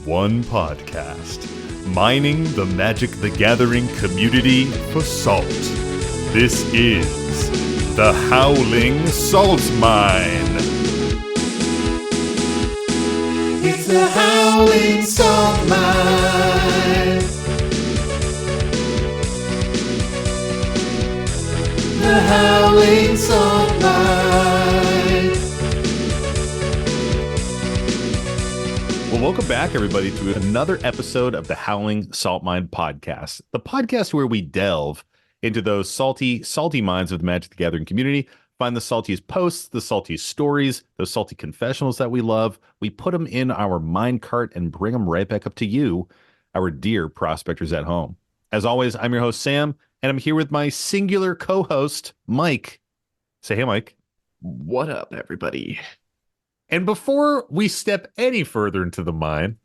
one podcast, mining the Magic the Gathering community for salt. This is the Howling Salt Mine. It's the Howling Salt Mine. The Howling Salt Mine. Well, welcome back, everybody, to another episode of the Howling Salt Mine podcast, the podcast where we delve into those salty minds of the Magic the Gathering community, find the saltiest posts, the saltiest stories, those salty confessionals that we love. We put them in our mine cart and bring them right back up to you, our dear prospectors at home. As always, I'm your host, Sam, and I'm here with my singular co-host, Mike. Say hey, Mike. What up, everybody? And before we step any further into the mine,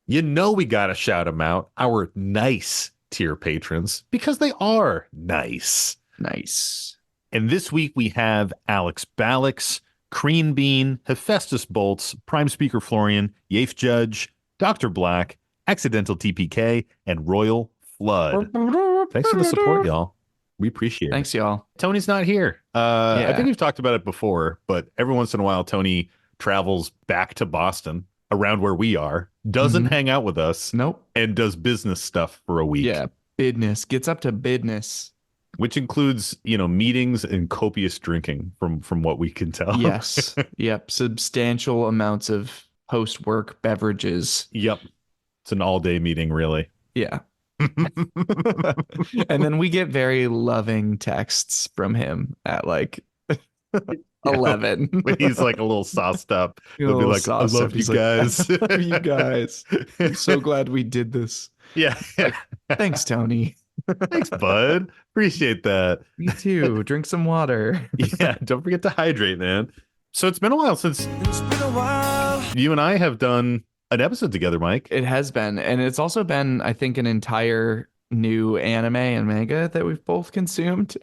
you know we got to shout them out, our nice tier patrons, because they are nice. Nice. And this week we have Alex Ballix, Crean Bean, Hephaestus Bolts, Prime Speaker Florian, Yafe Judge, Dr. Black, Accidental TPK, and Royal Flood. Thanks for the support, y'all. We appreciate it. Thanks, y'all. Tony's not here. I think we've talked about it before, but every once in a while, Tony travels back to Boston around where we are, doesn't hang out with us, Nope. and does business stuff for a week. Yeah, business. Gets up to business. Which includes, meetings and copious drinking from what we can tell. Yes. Yep. Substantial amounts of post-work beverages. Yep. It's an all-day meeting, really. Yeah. And then we get very loving texts from him at like 11. When he's like a little sauced up. He'll be like, I love you guys. I love you guys. I'm so glad we did this. Yeah. Like, thanks, Tony. Thanks, bud. Appreciate that. Me too. Drink some water. Yeah. Don't forget to hydrate, man. So it's been a while since you and I have done an episode together, Mike. It has been. And it's also been, I think, an entire new anime and manga that we've both consumed.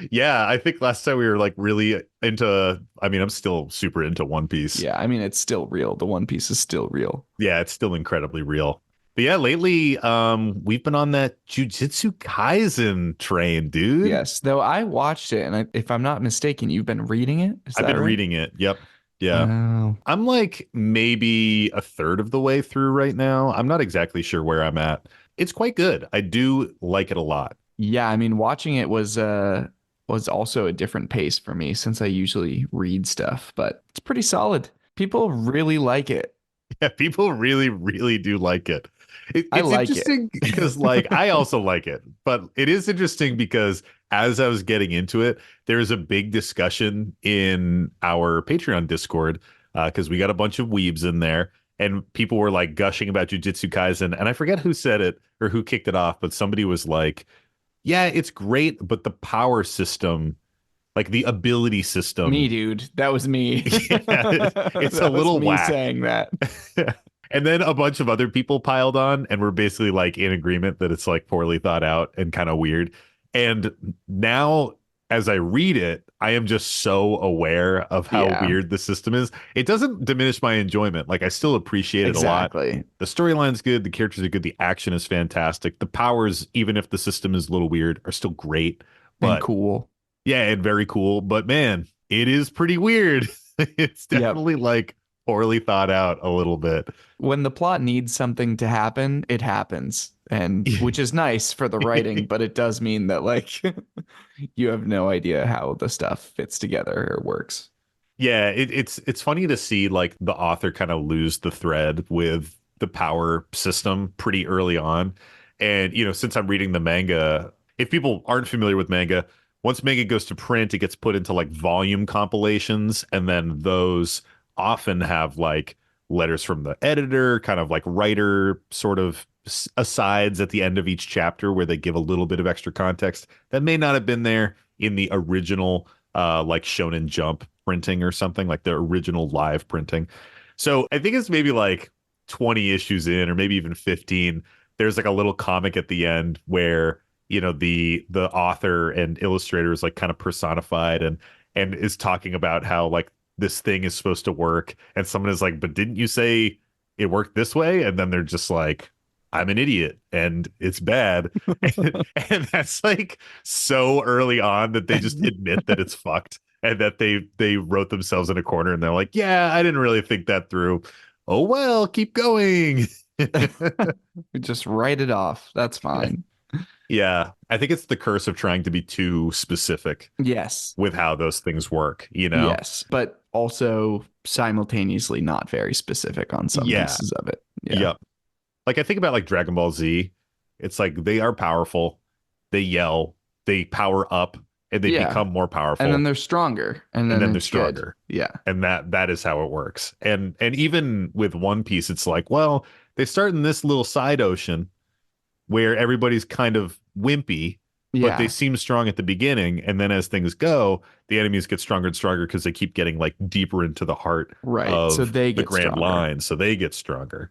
Yeah, I think last time we were like really into, I'm still super into One Piece. Yeah, it's still real. The One Piece is still real. Yeah, it's still incredibly real. But yeah, lately we've been on that Jujutsu Kaisen train, dude. Yes, though I watched it, and if I'm not mistaken, you've been reading it? I've been reading it. Yep. Yeah. Oh. I'm like maybe a third of the way through right now. I'm not exactly sure where I'm at. It's quite good. I do like it a lot. Yeah, watching it was also a different pace for me since I usually read stuff, but it's pretty solid. People really like it. Yeah, people really, really do like it. It's like interesting because I also like it, but it is interesting because as I was getting into it, there's a big discussion in our Patreon Discord because we got a bunch of weebs in there. And people were like gushing about Jujutsu Kaisen. And I forget who said it or who kicked it off, but somebody was like, yeah, it's great, but the power system, like the ability system. Me, dude. That was me. Yeah, it's a little me whack. saying that. And then a bunch of other people piled on and were basically like in agreement that it's like poorly thought out and kind of weird. And now as I read it, I am just so aware of how weird the system is. It doesn't diminish my enjoyment. Like I still appreciate it a lot. The storyline's good. The characters are good. The action is fantastic. The powers, even if the system is a little weird, are still great. But and cool. Yeah, and very cool. But man, it is pretty weird. It's definitely like poorly thought out a little bit. When the plot needs something to happen, it happens. And which is nice for the writing, but it does mean that like you have no idea how the stuff fits together or works. Yeah, it's funny to see like the author kind of lose the thread with the power system pretty early on. And since I'm reading the manga, if people aren't familiar with manga, once manga goes to print, it gets put into like volume compilations, and then those often have like letters from the editor, kind of like writer sort of asides at the end of each chapter where they give a little bit of extra context that may not have been there in the original like Shonen Jump printing or something, like the original live printing. So I think it's maybe like 20 issues in, or maybe even 15. There's like a little comic at the end where the author and illustrator is like kind of personified and is talking about how like this thing is supposed to work, and someone is like, but didn't you say it worked this way? And then they're just like, I'm an idiot and it's bad. And that's like so early on that they just admit that it's fucked and that they wrote themselves in a corner and they're like, yeah, I didn't really think that through. Oh well, keep going. We just write it off. That's fine. Yeah, I think it's the curse of trying to be too specific Yes. with how those things work, you know? Yes. But also simultaneously not very specific on some Yeah. pieces of it. Yeah. Yep. Like I think about like Dragon Ball Z. It's like they are powerful, they yell, they power up, and they Yeah. become more powerful. And then they're stronger. And then then they're it's good. stronger. Yeah. And that is how it works. And even with One Piece, it's like, well, they start in this little side ocean where everybody's kind of wimpy, but Yeah. they seem strong at the beginning. And then as things go, the enemies get stronger and stronger because they keep getting like deeper into the heart Right. of So they the get Grand stronger. Line. So they get stronger.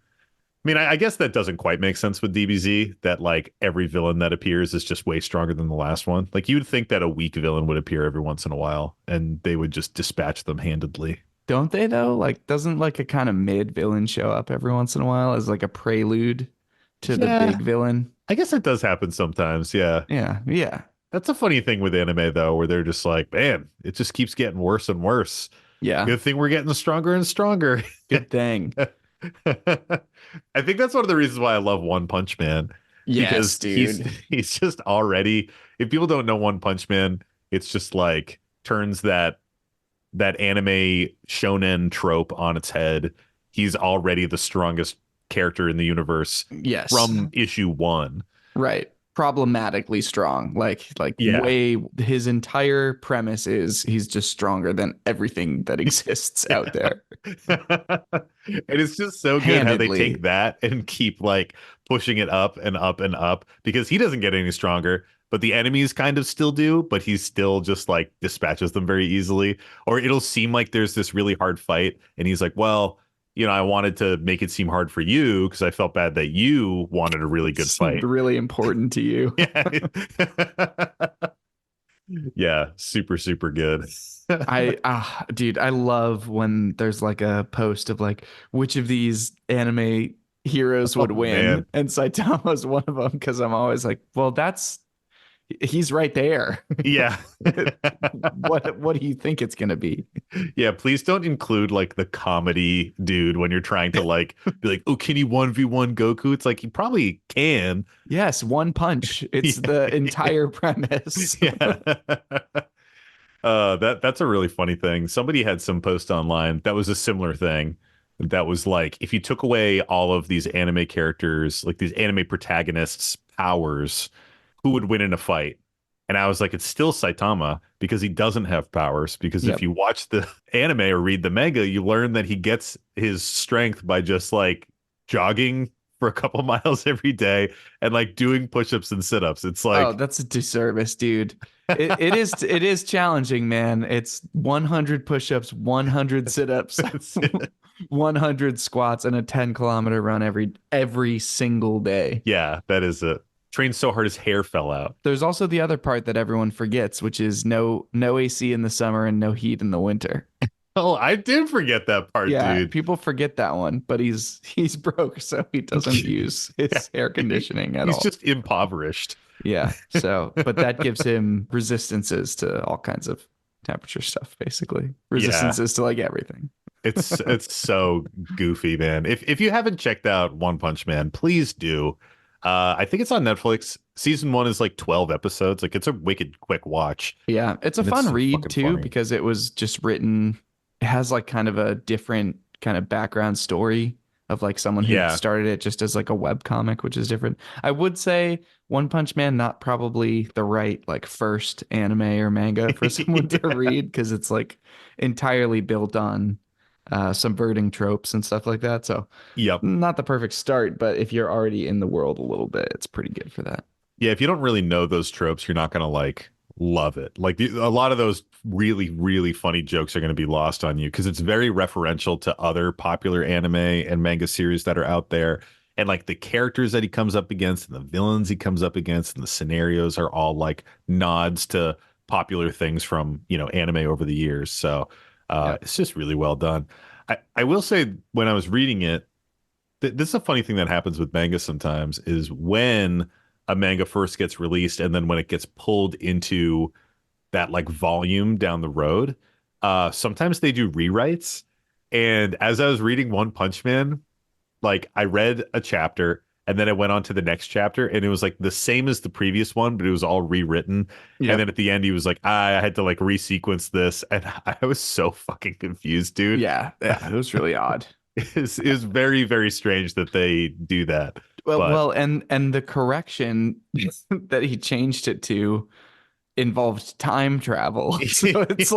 I mean, I guess that doesn't quite make sense with DBZ, that like every villain that appears is just way stronger than the last one. Like you would think that a weak villain would appear every once in a while and they would just dispatch them handedly. Don't they though? Like, doesn't like a kind of mid villain show up every once in a while as like a prelude to the Yeah. big villain? I guess it does happen sometimes. Yeah. Yeah. Yeah. That's a funny thing with anime, though, where they're just like, man, it just keeps getting worse and worse. Yeah. Good thing we're getting stronger and stronger. Good thing. I think that's one of the reasons why I love One Punch Man. Yes, Because dude. he's just already, if people don't know One Punch Man, it's just like turns that anime shonen trope on its head. He's already the strongest character in the universe Yes. from issue 1. Right. Problematically strong. Like Yeah. way his entire premise is he's just stronger than everything that exists out there. And it's just so good how they Handedly. take that and keep like pushing it up and up and up because he doesn't get any stronger, but the enemies kind of still do, but he still just like dispatches them very easily. Or it'll seem like there's this really hard fight and he's like, well, you know, I wanted to make it seem hard for you because I felt bad that you wanted a really good Seemed fight. really important to you. Yeah. Yeah, super, super good. Dude, I love when there's like a post of like which of these anime heroes would Oh, win, man. and Saitama's one of them because I'm always like, well, he's right there. Yeah. What do you think it's gonna be? Yeah, please don't include like the comedy dude when you're trying to like be like, oh, can he 1v1 Goku? It's like he probably can. Yes, one punch. It's Yeah. the entire premise. Yeah. That's a really funny thing. Somebody had some post online that was a similar thing. That was like, if you took away all of these anime characters, like these anime protagonists' powers, who would win in a fight? And I was like, it's still Saitama because he doesn't have powers. Because Yep. if you watch the anime or read the manga, you learn that he gets his strength by just like jogging for a couple miles every day and like doing push-ups and sit-ups. It's like, Oh, that's a disservice, dude. It is challenging, man. It's 100 push-ups, 100 sit-ups, that's it. 100 squats, and a 10-kilometer run every single day. Yeah, that is it. Trained so hard his hair fell out. There's also the other part that everyone forgets, which is no AC in the summer and no heat in the winter. Oh, I did forget that part, Yeah, dude. people forget that one, but he's broke, so he doesn't use his air conditioning at He's all. just impoverished. Yeah. So, but that gives him resistances to all kinds of temperature stuff, basically. Resistances to like everything. It's so goofy, man. If you haven't checked out One Punch Man, please do. I think it's on Netflix. Season 1 is like 12 episodes. Like it's a wicked quick watch. Yeah. It's a And it's fun so read fucking too, funny. because it was just written, it has like kind of a different kind of background story of like someone who Yeah. started it just as like a web comic, which is different. I would say One Punch Man, not probably the right like first anime or manga for someone to read, because it's like entirely built on subverting tropes and stuff like that. So Yep. not the perfect start, but if you're already in the world a little bit, it's pretty good for that. Yeah, if you don't really know those tropes, you're not gonna like love it. Like a lot of those really, really funny jokes are gonna be lost on you because it's very referential to other popular anime and manga series that are out there. And like the characters that he comes up against and the villains he comes up against and the scenarios are all like nods to popular things from, you know, anime over the years. So Yeah. It's just really well done. I will say when I was reading it, this is a funny thing that happens with manga sometimes is when a manga first gets released and then when it gets pulled into that like volume down the road, sometimes they do rewrites. And as I was reading One Punch Man, like I read a chapter and then I went on to the next chapter and it was like the same as the previous one, but it was all rewritten. And then Yep. at the end, he was like, I had to like resequence this. And I was so fucking confused, dude. Yeah. Yeah. It was really odd. It was very, very strange that they do that. But And the correction that he changed it to involved time travel. So it's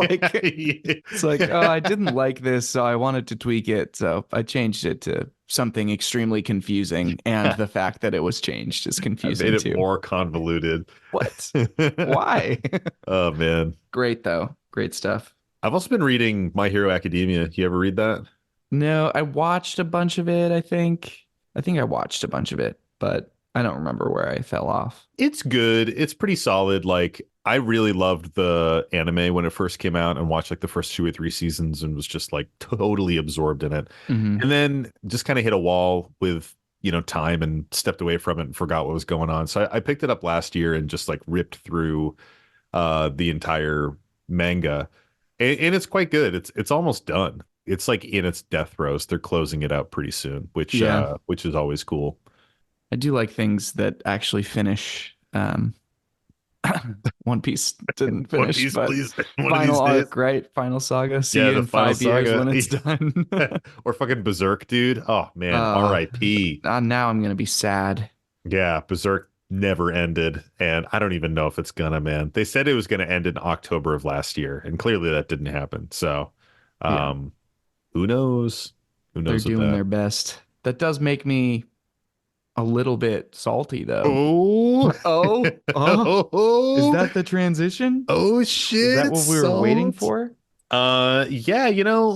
like, oh, I didn't like this, so I wanted to tweak it. So I changed it to something extremely confusing, and the fact that it was changed is I made confusing it too. more convoluted. What? Why? Oh man. Great though. Great stuff. I've also been reading My Hero Academia. You ever read that? No, I watched a bunch of it, I think. I think I watched a bunch of it, but I don't remember where I fell off. It's good. It's pretty solid. Like I really loved the anime when it first came out and watched like the first 2 or 3 seasons and was just like totally absorbed in it. Hmm. And then just kind of hit a wall with, time and stepped away from it and forgot what was going on. So I picked it up last year and just like ripped through the entire manga. And it's quite good. It's almost done. It's like in its death throes. They're closing it out pretty soon, Yeah, which is always cool. I do like things that actually finish. One Piece didn't One finish, Piece, but please. One of these final days. arc, right? Final saga. See Yeah, you the in final 5 years saga. when it's done. Or fucking Berserk, dude. Oh man, uh, R.I.P. now I'm gonna be sad. Yeah, Berserk never ended, and I don't even know if it's gonna, man. They said it was gonna end in October of last year, and clearly that didn't happen. So, Yeah, um, who knows? Who they're knows with doing that? their best. That does make me a little bit salty, though. Oh, Oh, is oh, that the transition? oh Is shit! that It's what we were waiting salt. for? Yeah,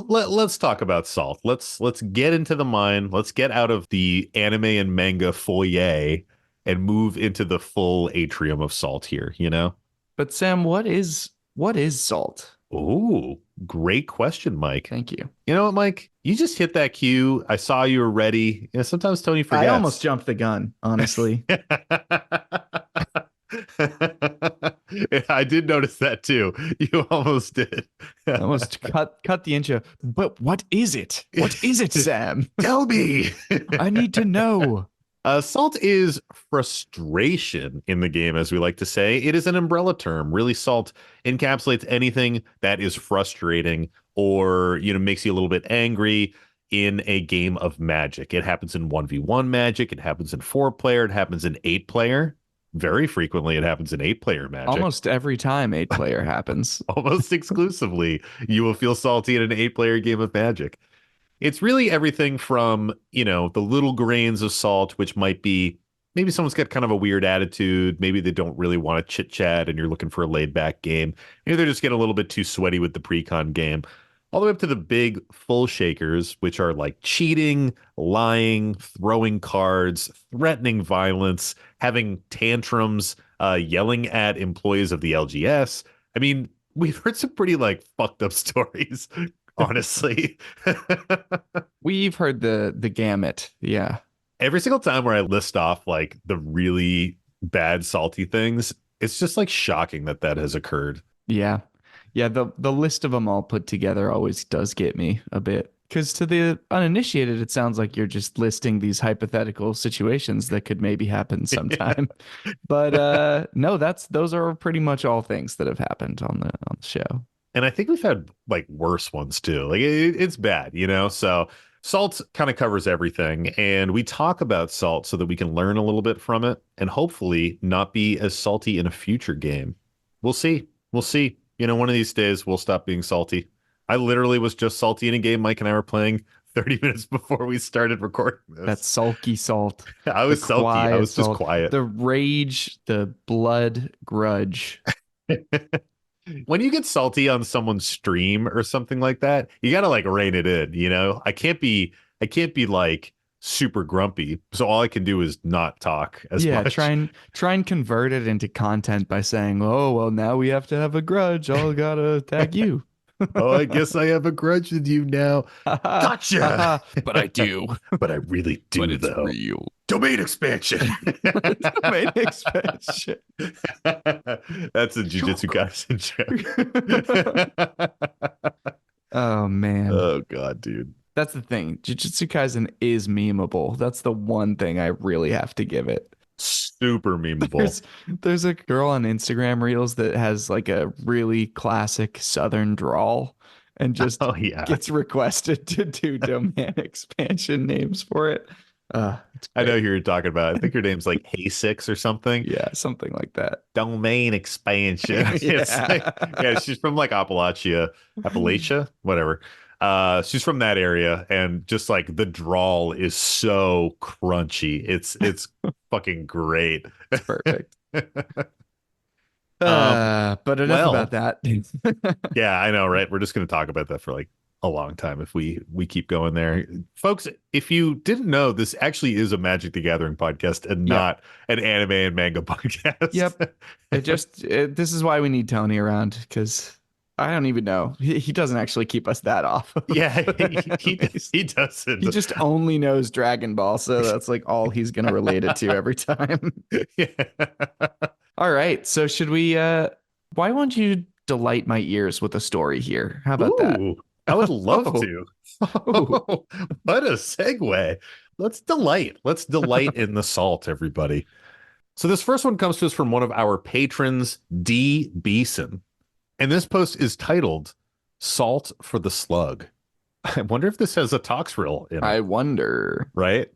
let's talk about Salt. Let's get into the mind. Let's get out of the anime and manga foyer and move into the full atrium of Salt here. But Sam, what is salt? Oh, great question, Mike. Thank you. You know what, Mike? You just hit that cue. I saw you were ready. Sometimes Tony I almost forgets. jumped the gun, honestly. I did notice that too. You almost did. I almost cut the intro. But what is it? What is it, Sam? Tell me. I need to know. Salt is frustration in the game, as we like to say. It is an umbrella term. Really, salt encapsulates anything that is frustrating or, makes you a little bit angry in a game of Magic. It happens in 1v1 Magic. It happens in 4-player. It happens in 8-player. Very frequently, it happens in 8-player Magic. Almost every time 8-player happens. Almost exclusively, you will feel salty in an 8-player game of Magic. It's really everything from, the little grains of salt, which might be maybe someone's got kind of a weird attitude. Maybe they don't really want to chit chat and you're looking for a laid back game. Maybe they're just getting a little bit too sweaty with the pre-con game. All the way up to the big full shakers, which are like cheating, lying, throwing cards, threatening violence, having tantrums, yelling at employees of the LGS. I mean, we've heard some pretty like fucked up stories, honestly. We've heard the gamut. Yeah. Every single time where I list off like the really bad salty things, it's just like shocking that that has occurred. Yeah. Yeah, the list of them all put together always does get me a bit. Because to the uninitiated, it sounds like you're just listing these hypothetical situations that could maybe happen sometime. But no, those are pretty much all things that have happened on the show. And I think we've had like worse ones too. Like it's bad. So salt kind of covers everything. And we talk about salt so that we can learn a little bit from it and hopefully not be as salty in a future game. We'll see. We'll see. One of these days we'll stop being salty. I literally was just salty in a game Mike and I were playing 30 minutes before we started recording this. That sulky salt. I was salty. I was just salt, quiet. The rage, the blood grudge. When you get salty on someone's stream or something like that, you got to like rein it in. I can't be like super grumpy. So all I can do is not talk as much. Try and convert it into content by saying, "Oh, well, now we have to have a grudge. I'll gotta tag you." Oh, I guess I have a grudge with you now. Gotcha. But I do. But I really But do, it's though. real. Domain expansion. Domain expansion. That's a Jujutsu Kaisen joke. Oh man. Oh God, dude. That's the thing. Jujutsu Kaisen is memeable. That's the one thing I really have to give it. Super memeable. There's there's a girl on Instagram Reels that has like a really classic Southern drawl and just Oh yeah. gets requested to do domain expansion names for it. It's I know great. who you're talking about. I think her name's like Hey Six or something. Yeah, something like that. Domain expansion. It's like, Yeah. yeah, she's from like Appalachia, whatever. She's from that area, and just like the drawl is so crunchy. It's fucking great. It's perfect. Um, But enough about well, that. yeah, I know, right? We're just going to talk about that for like a long time if we keep going there. Folks, if you didn't know, this actually is a Magic the Gathering podcast and Yep. not an anime and manga podcast. Yep. This is why we need Tony around because I don't even know. He doesn't actually keep us that off of Yeah, animes. he doesn't. He just only knows Dragon Ball, so that's like all he's gonna relate it to every time. Yeah. All right. So should we why won't you delight my ears with a story here? How about that? Ooh, I would love Oh, to. oh. What a segue. Let's delight. Let's delight in the salt, everybody. So this first one comes to us from one of our patrons, D. Beeson. And this post is titled Salt for the Slug. I wonder if this has a Toxrill in it, I wonder. right?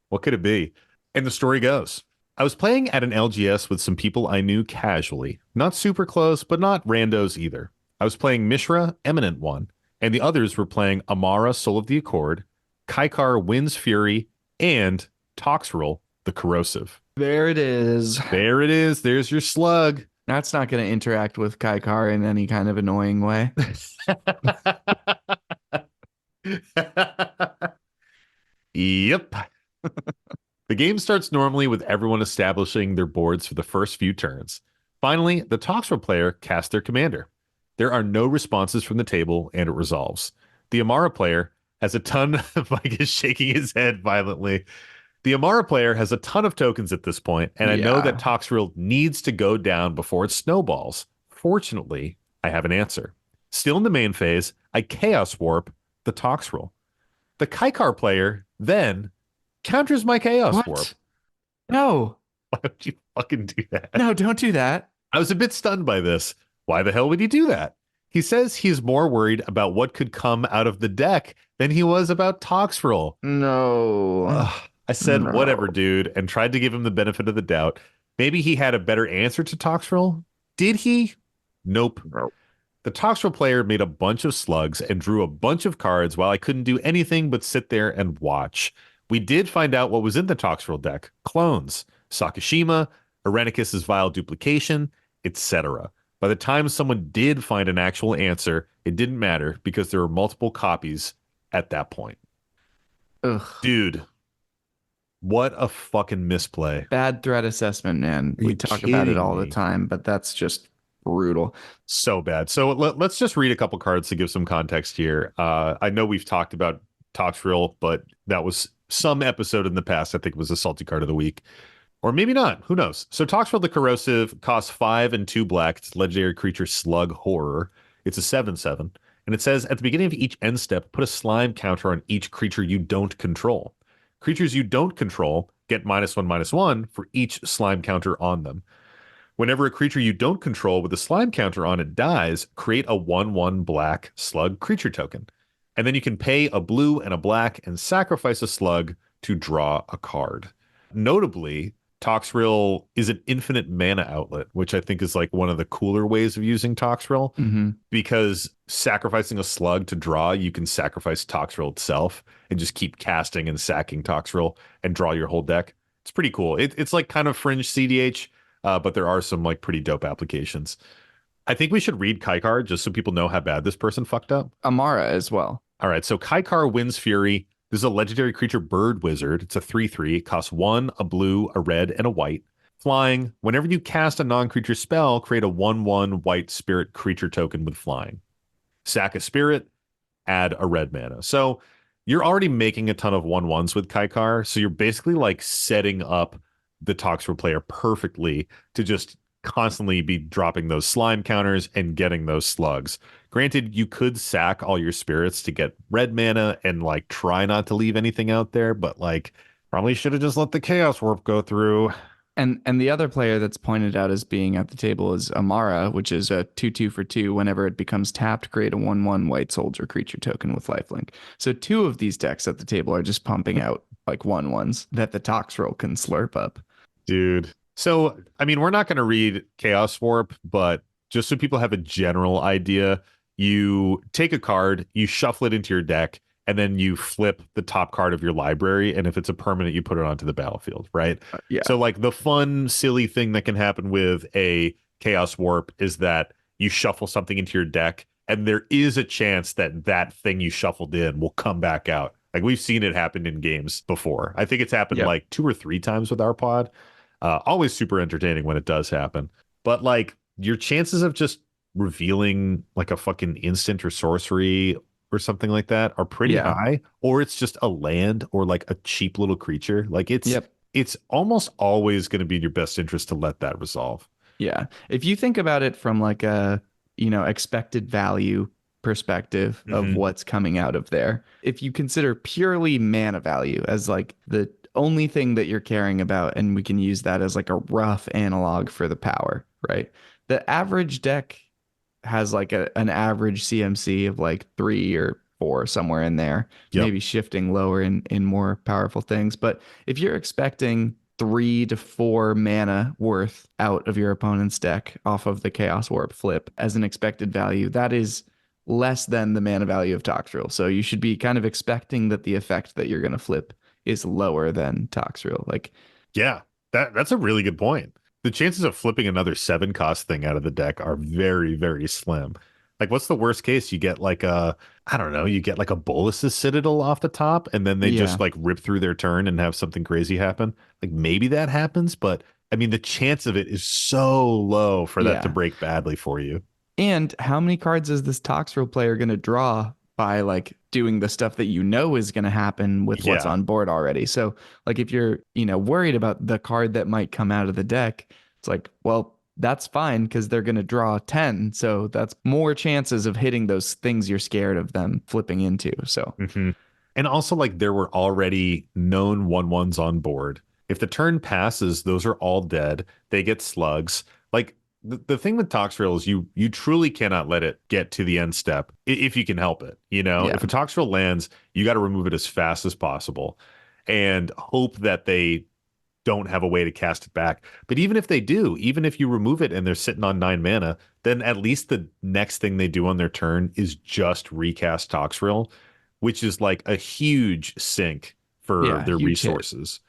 What could it be? And the story goes. I was playing at an LGS with some people I knew casually. Not super close, but not randos either. I was playing Mishra, Eminent One, and the others were playing Amara, Soul of the Accord, Kaikar, Wind's Fury, and Toxrill, the Corrosive. There it is. There it is. There's your slug. That's not going to interact with Kaikar in any kind of annoying way. Yep. The game starts normally with everyone establishing their boards for the first few turns. Finally, the Toxrill player casts their commander. There are no responses from the table, and it resolves. The Amara player has a ton. Mike is shaking his head violently. The Amara player has a ton of tokens at this point, and I know that Yeah. Toxrill needs to go down before it snowballs. Fortunately, I have an answer. Still in the main phase, I Chaos Warp the Toxrill. The Kaikar player then counters my Chaos Warp. What? No. Why would you fucking do that? No, don't do that. I was a bit stunned by this. Why the hell would he do that? He says he's more worried about what could come out of the deck than he was about Toxrill. No. Ugh. I said, No. whatever, dude, and tried to give him the benefit of the doubt. Maybe he had a better answer to Toxrill. Did he? Nope. No. The Toxrill player made a bunch of slugs and drew a bunch of cards while I couldn't do anything but sit there and watch. We did find out what was in the Toxrill deck. Clones, Sakashima, Irenicus's Vile Duplication, etc. By the time someone did find an actual answer, it didn't matter because there were multiple copies at that point. Ugh. Dude, what a fucking misplay. Bad threat assessment, man. Are you We talk about it kidding all the me? time, but that's just brutal. So bad. So let's just read a couple cards to give some context here. I know we've talked about Toxrill, but that was some episode in the past. I think it was a salty card of the week. Or maybe not. Who knows? So Toxrill the Corrosive costs 5 and 2 black. It's legendary creature Slug Horror. It's a 7/7. And it says at the beginning of each end step, put a slime counter on each creature you don't control. Creatures you don't control get -1/-1 for each slime counter on them. Whenever a creature you don't control with a slime counter on it dies, create a 1/1 black slug creature token. And then you can pay a blue and a black and sacrifice a slug to draw a card. Notably, Toxrill is an infinite mana outlet, which I think is like one of the cooler ways of using Toxrill, Mm-hmm. because sacrificing a slug to draw, you can sacrifice Toxrill itself and just keep casting and sacking Toxrill and draw your whole deck. It's pretty cool. It's like kind of fringe CDH, but there are some like pretty dope applications. I think we should read Kaikar just so people know how bad this person fucked up. Amara as well. All right, so Kaikar Wind's Fury. This is a legendary creature bird wizard. It's a 3/3. It costs 1, a blue, a red, and a white. Flying. Whenever you cast a non-creature spell, create a 1/1 white spirit creature token with flying. sack a spirit, add a red mana. So you're already making a ton of 1/1s with Kaikar. So you're basically like setting up the Toxrill player perfectly to just constantly be dropping those slime counters and getting those slugs. Granted, you could sack all your spirits to get red mana and like try not to leave anything out there, but like probably should have just let the Chaos Warp go through. And the other player that's pointed out as being at the table is Amara, which is a 2/2 for 2. Whenever it becomes tapped, create a 1/1 white soldier creature token with lifelink. So two of these decks at the table are just pumping out like 1/1s that the Toxrill can slurp up. Dude. So, I mean, we're not going to read Chaos Warp, but just so people have a general idea, you take a card, you shuffle it into your deck, and then you flip the top card of your library. And if it's a permanent, you put it onto the battlefield, right? Yeah. So, like, the fun, silly thing that can happen with a Chaos Warp is that you shuffle something into your deck, and there is a chance that that thing you shuffled in will come back out. Like, we've seen it happen in games before. I think it's happened like 2 or 3 times with our pod. Always super entertaining when it does happen. But, like, your chances of just revealing like a fucking instant or sorcery or something like that are pretty high, or it's just a land or like a cheap little creature. Like it's almost always going to be in your best interest to let that resolve. Yeah. If you think about it from like a, expected value perspective of what's coming out of there, if you consider purely mana value as like the only thing that you're caring about, and we can use that as like a rough analog for the power, right? The average deck has like an average CMC of like 3 or 4, somewhere in there, maybe shifting lower in more powerful things. But if you're expecting 3 to 4 mana worth out of your opponent's deck off of the Chaos Warp flip as an expected value, that is less than the mana value of Toxrill. So you should be kind of expecting that the effect that you're going to flip is lower than Toxrill. Like, yeah, that's a really good point. The chances of flipping another 7 cost thing out of the deck are very, very slim. Like, what's the worst case? You get like I don't know, you get like a Bolus's Citadel off the top, and then they just like rip through their turn and have something crazy happen. Like, maybe that happens, but I mean, the chance of it is so low for that to break badly for you. And how many cards is this Toxrill player going to draw by like doing the stuff that is going to happen with what's on board already? So like if you're, worried about the card that might come out of the deck, it's like, well, that's fine because they're going to draw 10. So that's more chances of hitting those things you're scared of them flipping into. So, and also like there were already known 1/1s on board. If the turn passes, those are all dead. They get slugs. Like, the thing with Toxrill is you truly cannot let it get to the end step if you can help it. If a Toxrill lands, you got to remove it as fast as possible and hope that they don't have a way to cast it back. But even if they do, even if you remove it and they're sitting on 9 mana, then at least the next thing they do on their turn is just recast Toxrill, which is like a huge sink for their resources,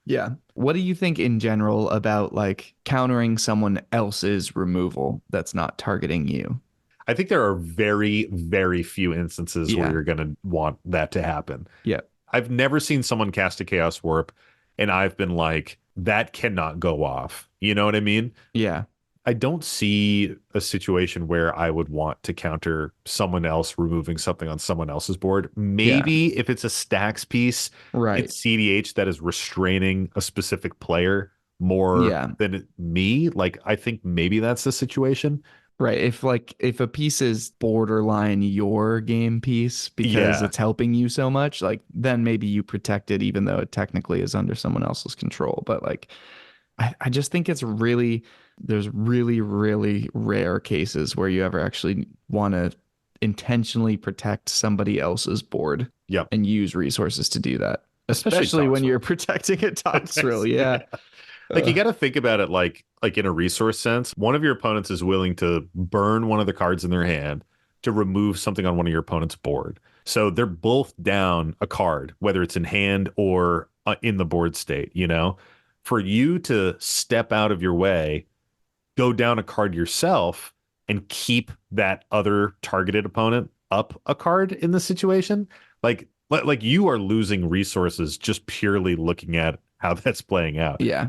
Yeah. What do you think in general about like countering someone else's removal that's not targeting you? I think there are very, very few instances where you're going to want that to happen. Yeah. I've never seen someone cast a Chaos Warp and I've been like, that cannot go off. You know what I mean? Yeah. I don't see a situation where I would want to counter someone else removing something on someone else's board. Maybe if it's a stacks piece, it's CDH that is restraining a specific player more than me. Like, I think maybe that's the situation. Right. If a piece is borderline your game piece because it's helping you so much, like then maybe you protect it even though it technically is under someone else's control. But like I just think there's really, really rare cases where you ever actually want to intentionally protect somebody else's board and use resources to do that. Especially when you're protecting a Toxrill. Yeah. Like, you got to think about it like in a resource sense. One of your opponents is willing to burn one of the cards in their hand to remove something on one of your opponent's board. So they're both down a card, whether it's in hand or in the board state, For you to step out of your way, go down a card yourself, and keep that other targeted opponent up a card in the situation, like you are losing resources just purely looking at how that's playing out. Yeah.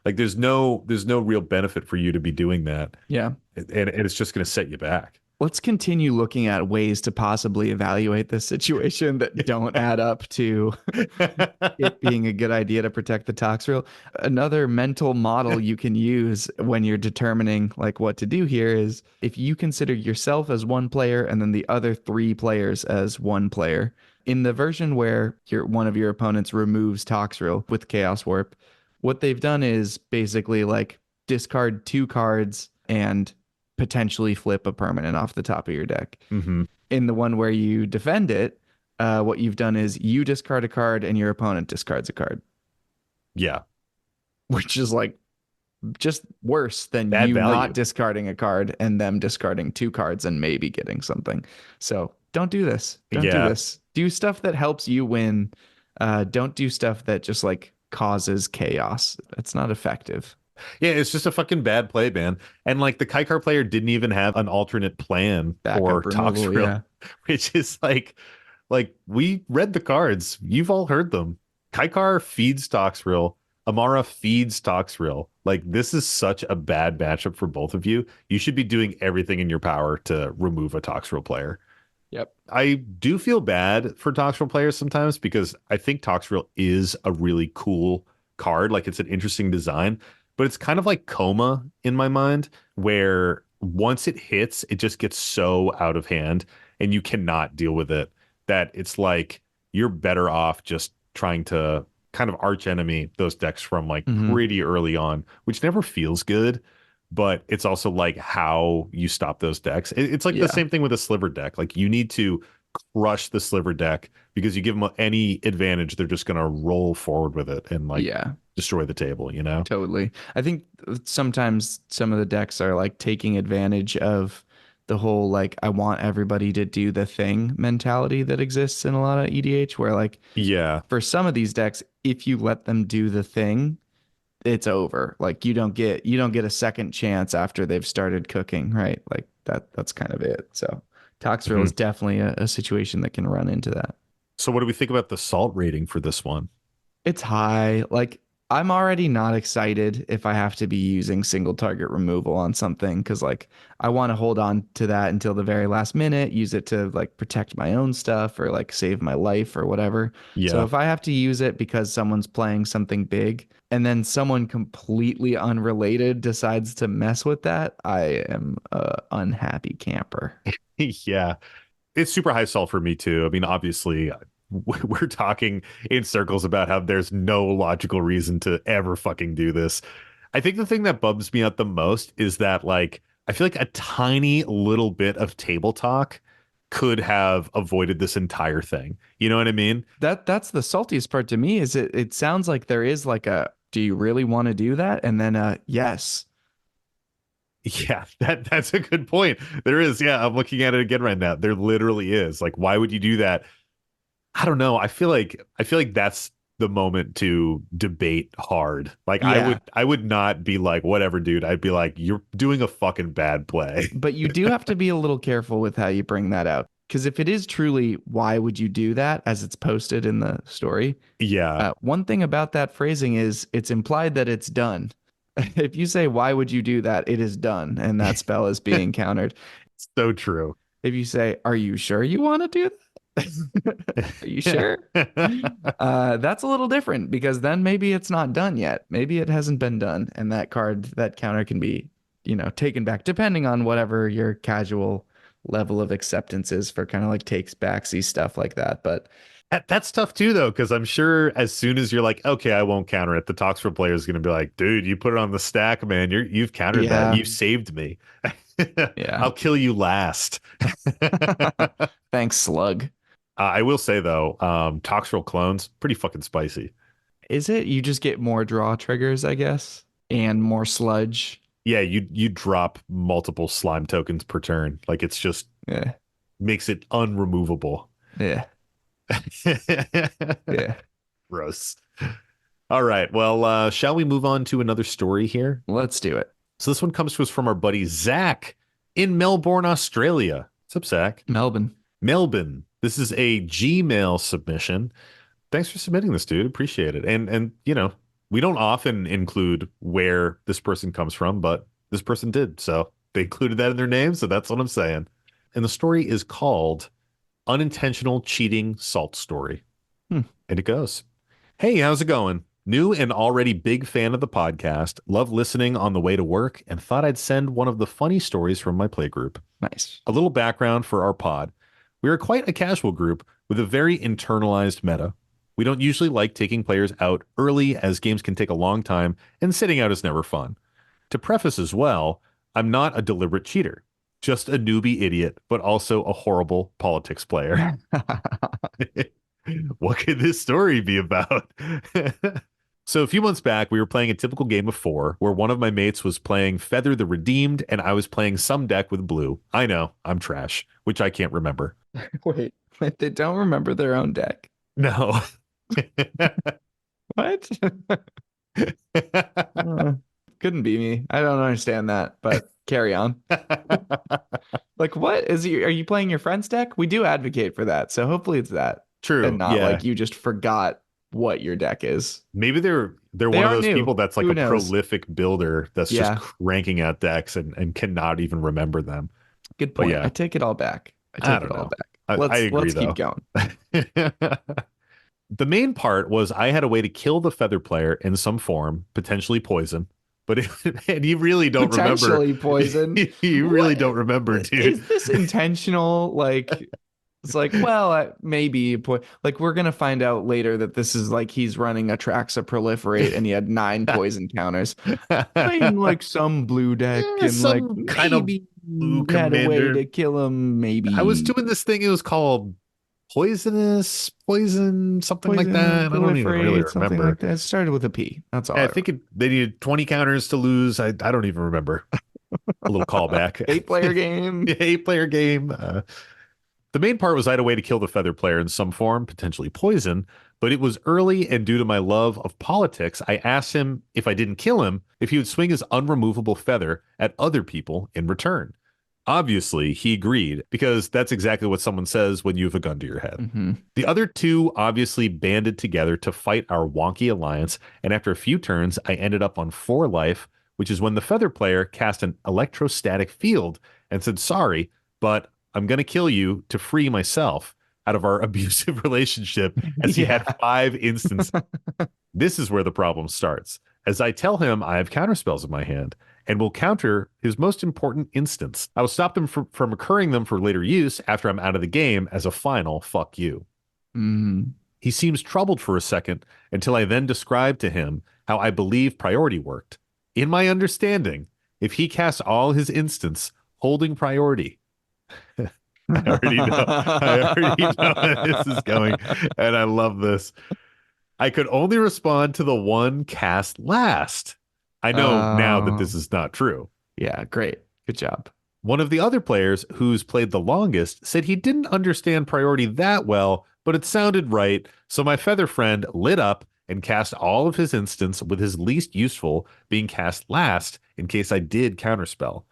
Like there's no real benefit for you to be doing that. Yeah. And it's just going to set you back. let's continue looking at ways to possibly evaluate this situation that don't add up to it being a good idea to protect the Toxrill. Another mental model you can use when you're determining like what to do here is if you consider yourself as one player and then the other three players as one player. In the version where one of your opponents removes Toxrill with Chaos Warp, what they've done is basically like discard two cards and potentially flip a permanent off the top of your deck. Hmm. In the one where you defend it, what you've done is you discard a card and your opponent discards a card, Yeah. which is like just worse than Bad you not value. discarding a card and them discarding two cards and maybe getting something. So don't do this. Don't do Yeah. this. Do stuff that helps you win. Don't do stuff that just like causes chaos. It's not effective. Yeah, it's just a fucking bad play, man. And like the Kaikar player didn't even have an alternate plan for Backup removal. Toxrill, Yeah. which is like we read the cards. You've all heard them. Kaikar feeds Toxrill. Amara feeds Toxrill. Like this is such a bad matchup for both of you. You should be doing everything in your power to remove a Toxrill player. Yep. I do feel bad for Toxrill players sometimes because I think Toxrill is a really cool card. Like it's an interesting design, but it's kind of like Coma in my mind, where once it hits, it just gets so out of hand and you cannot deal with it that it's like you're better off just trying to kind of arch enemy those decks from like Mhm. pretty early on, which never feels good. But it's also like how you stop those decks. It's like the Yeah. same thing with a sliver deck. Like you need to crush the sliver deck because you give them any advantage, they're just going to roll forward with it and like Yeah. destroy the table, you know? Totally. I think sometimes some of the decks are like taking advantage of the whole like I want everybody to do the thing mentality that exists in a lot of EDH where like Yeah. for some of these decks if you let them do the thing it's over. Like you don't get a second chance after they've started cooking, right? Like that's kind of it. So Toxrill is Mhm. definitely a situation that can run into that. So what do we think about the salt rating for this one? It's high. Like I'm already not excited if I have to be using single target removal on something because like I want to hold on to that until the very last minute, use it to like protect my own stuff or like save my life or whatever. So Yeah. if I have to use it because someone's playing something big and then someone completely unrelated decides to mess with that, I am a unhappy camper. Yeah. It's super high salt for me too. I mean, obviously, we're talking in circles about how there's no logical reason to ever fucking do this. I think the thing that bums me out the most is that like I feel like a tiny little bit of table talk could have avoided this entire thing. You know what I mean? That's the saltiest part to me is it sounds like there is like a do you really want to do that? And then yes. Yeah, that's a good point. There is, yeah, I'm looking at it again right now. There literally is. Like, why would you do that? I don't know. I feel like that's the moment to debate hard. Like Yeah. I would not be like, whatever, dude. I'd be like, you're doing a fucking bad play. But you do have to be a little careful with how you bring that out. Because if it is truly, why would you do that as it's posted in the story? Yeah. One thing about that phrasing is it's implied that it's done. If you say, why would you do that? It is done. And that spell is being countered. So true. If you say, are you sure you want to do that? Are you sure? That's a little different because then maybe it's not done yet. Maybe it hasn't been done. And that card, that counter can be, taken back depending on whatever your casual level of acceptance is for kind of like takes backsy stuff like that. But That's tough too, though, because I'm sure as soon as you're like, okay, I won't counter it, the Toxrill player is going to be like, dude, you put it on the stack, man. You've countered that. yeah, You saved me. yeah. I'll kill you last. Thanks, Slug. I will say though, Toxrill clones pretty fucking spicy. Is it? You just get more draw triggers, I guess, and more sludge. Yeah, you drop multiple slime tokens per turn. Like it's just Yeah, makes it unremovable. yeah, yeah. Gross. All right. Well, shall we move on to another story here? Let's do it. So this one comes to us from our buddy Zach in Melbourne, Australia. What's up, Zach? Melbourne. Melbourne. This is a Gmail submission. Thanks for submitting this, dude. Appreciate it. And we don't often include where this person comes from, but this person did. So they included that in their name. So that's what I'm saying. and the story is called Unintentional Cheating Salt Story. Hmm. And it goes, Hey, how's it going? New and already big fan of the podcast. Love listening on the way to work and thought I'd send one of the funny stories from my playgroup. Nice. A little background for our pod. We are quite a casual group with a very internalized meta. We don't usually like taking players out early as games can take a long time and sitting out is never fun. To preface as well, I'm not a deliberate cheater, just a newbie idiot, but also a horrible politics player. What could this story be about? So a few months back, we were playing a typical game of 4 where one of my mates was playing Feather the Redeemed and I was playing some deck with blue. I know, I'm trash, which I can't remember. Wait, they don't remember their own deck. No. What? Couldn't be me. I don't understand that, but carry on. Like, what are you playing your friend's deck? We do advocate for that, so hopefully it's that. True. And not yeah. like you just forgot what your deck is. Maybe they're They one of are those new. people that's like Who a knows? prolific builder that's Yeah. just cranking out decks and cannot even remember them. Good But point. yeah. I take it all back. I don't know. I agree, Let's though. keep going. The main part was I had a way to kill the Feather player in some form, potentially poison. But and you really don't remember. Potentially poison. You really What- don't remember, dude. Is this intentional? Like, it's like, well, maybe like we're gonna find out later that this is like he's running Atraxa Proliferate and he had 9 poison counters. Playing like some blue deck Yeah, and like some kind of maybe blue had a way commander. to kill him. Maybe I was doing this thing. It was called poison, something like Poison that. I don't even really Proliferate, something remember. like that. It started with a P. That's all. I think they needed 20 counters to lose. I don't even remember. A little callback. 8-player game. 8-player game. The main part was I had a way to kill the Feather player in some form, potentially poison, but it was early, and due to my love of politics, I asked him if I didn't kill him, if he would swing his unremovable feather at other people in return. Obviously, he agreed, because that's exactly what someone says when you have a gun to your head. Mm-hmm. The other two obviously banded together to fight our wonky alliance, and after a few turns, I ended up on 4 life, which is when the Feather player cast an electrostatic field and said, sorry, but I'm going to kill you to free myself out of our abusive relationship, as he had 5 instances. This is where the problem starts, as I tell him I have counterspells in my hand and will counter his most important instance. I will stop them from occurring them for later use after I'm out of the game as a final fuck you. Mm. He seems troubled for a second until I then describe to him how I believe priority worked. In my understanding, if he casts all his instants holding priority, I already know where this is going, and I love this. I could only respond to the one cast last. I know now that this is not true. Yeah, great. Good job. One of the other players who's played the longest said he didn't understand priority that well, but it sounded right. So my Feather friend lit up and cast all of his instants, with his least useful being cast last in case I did counterspell.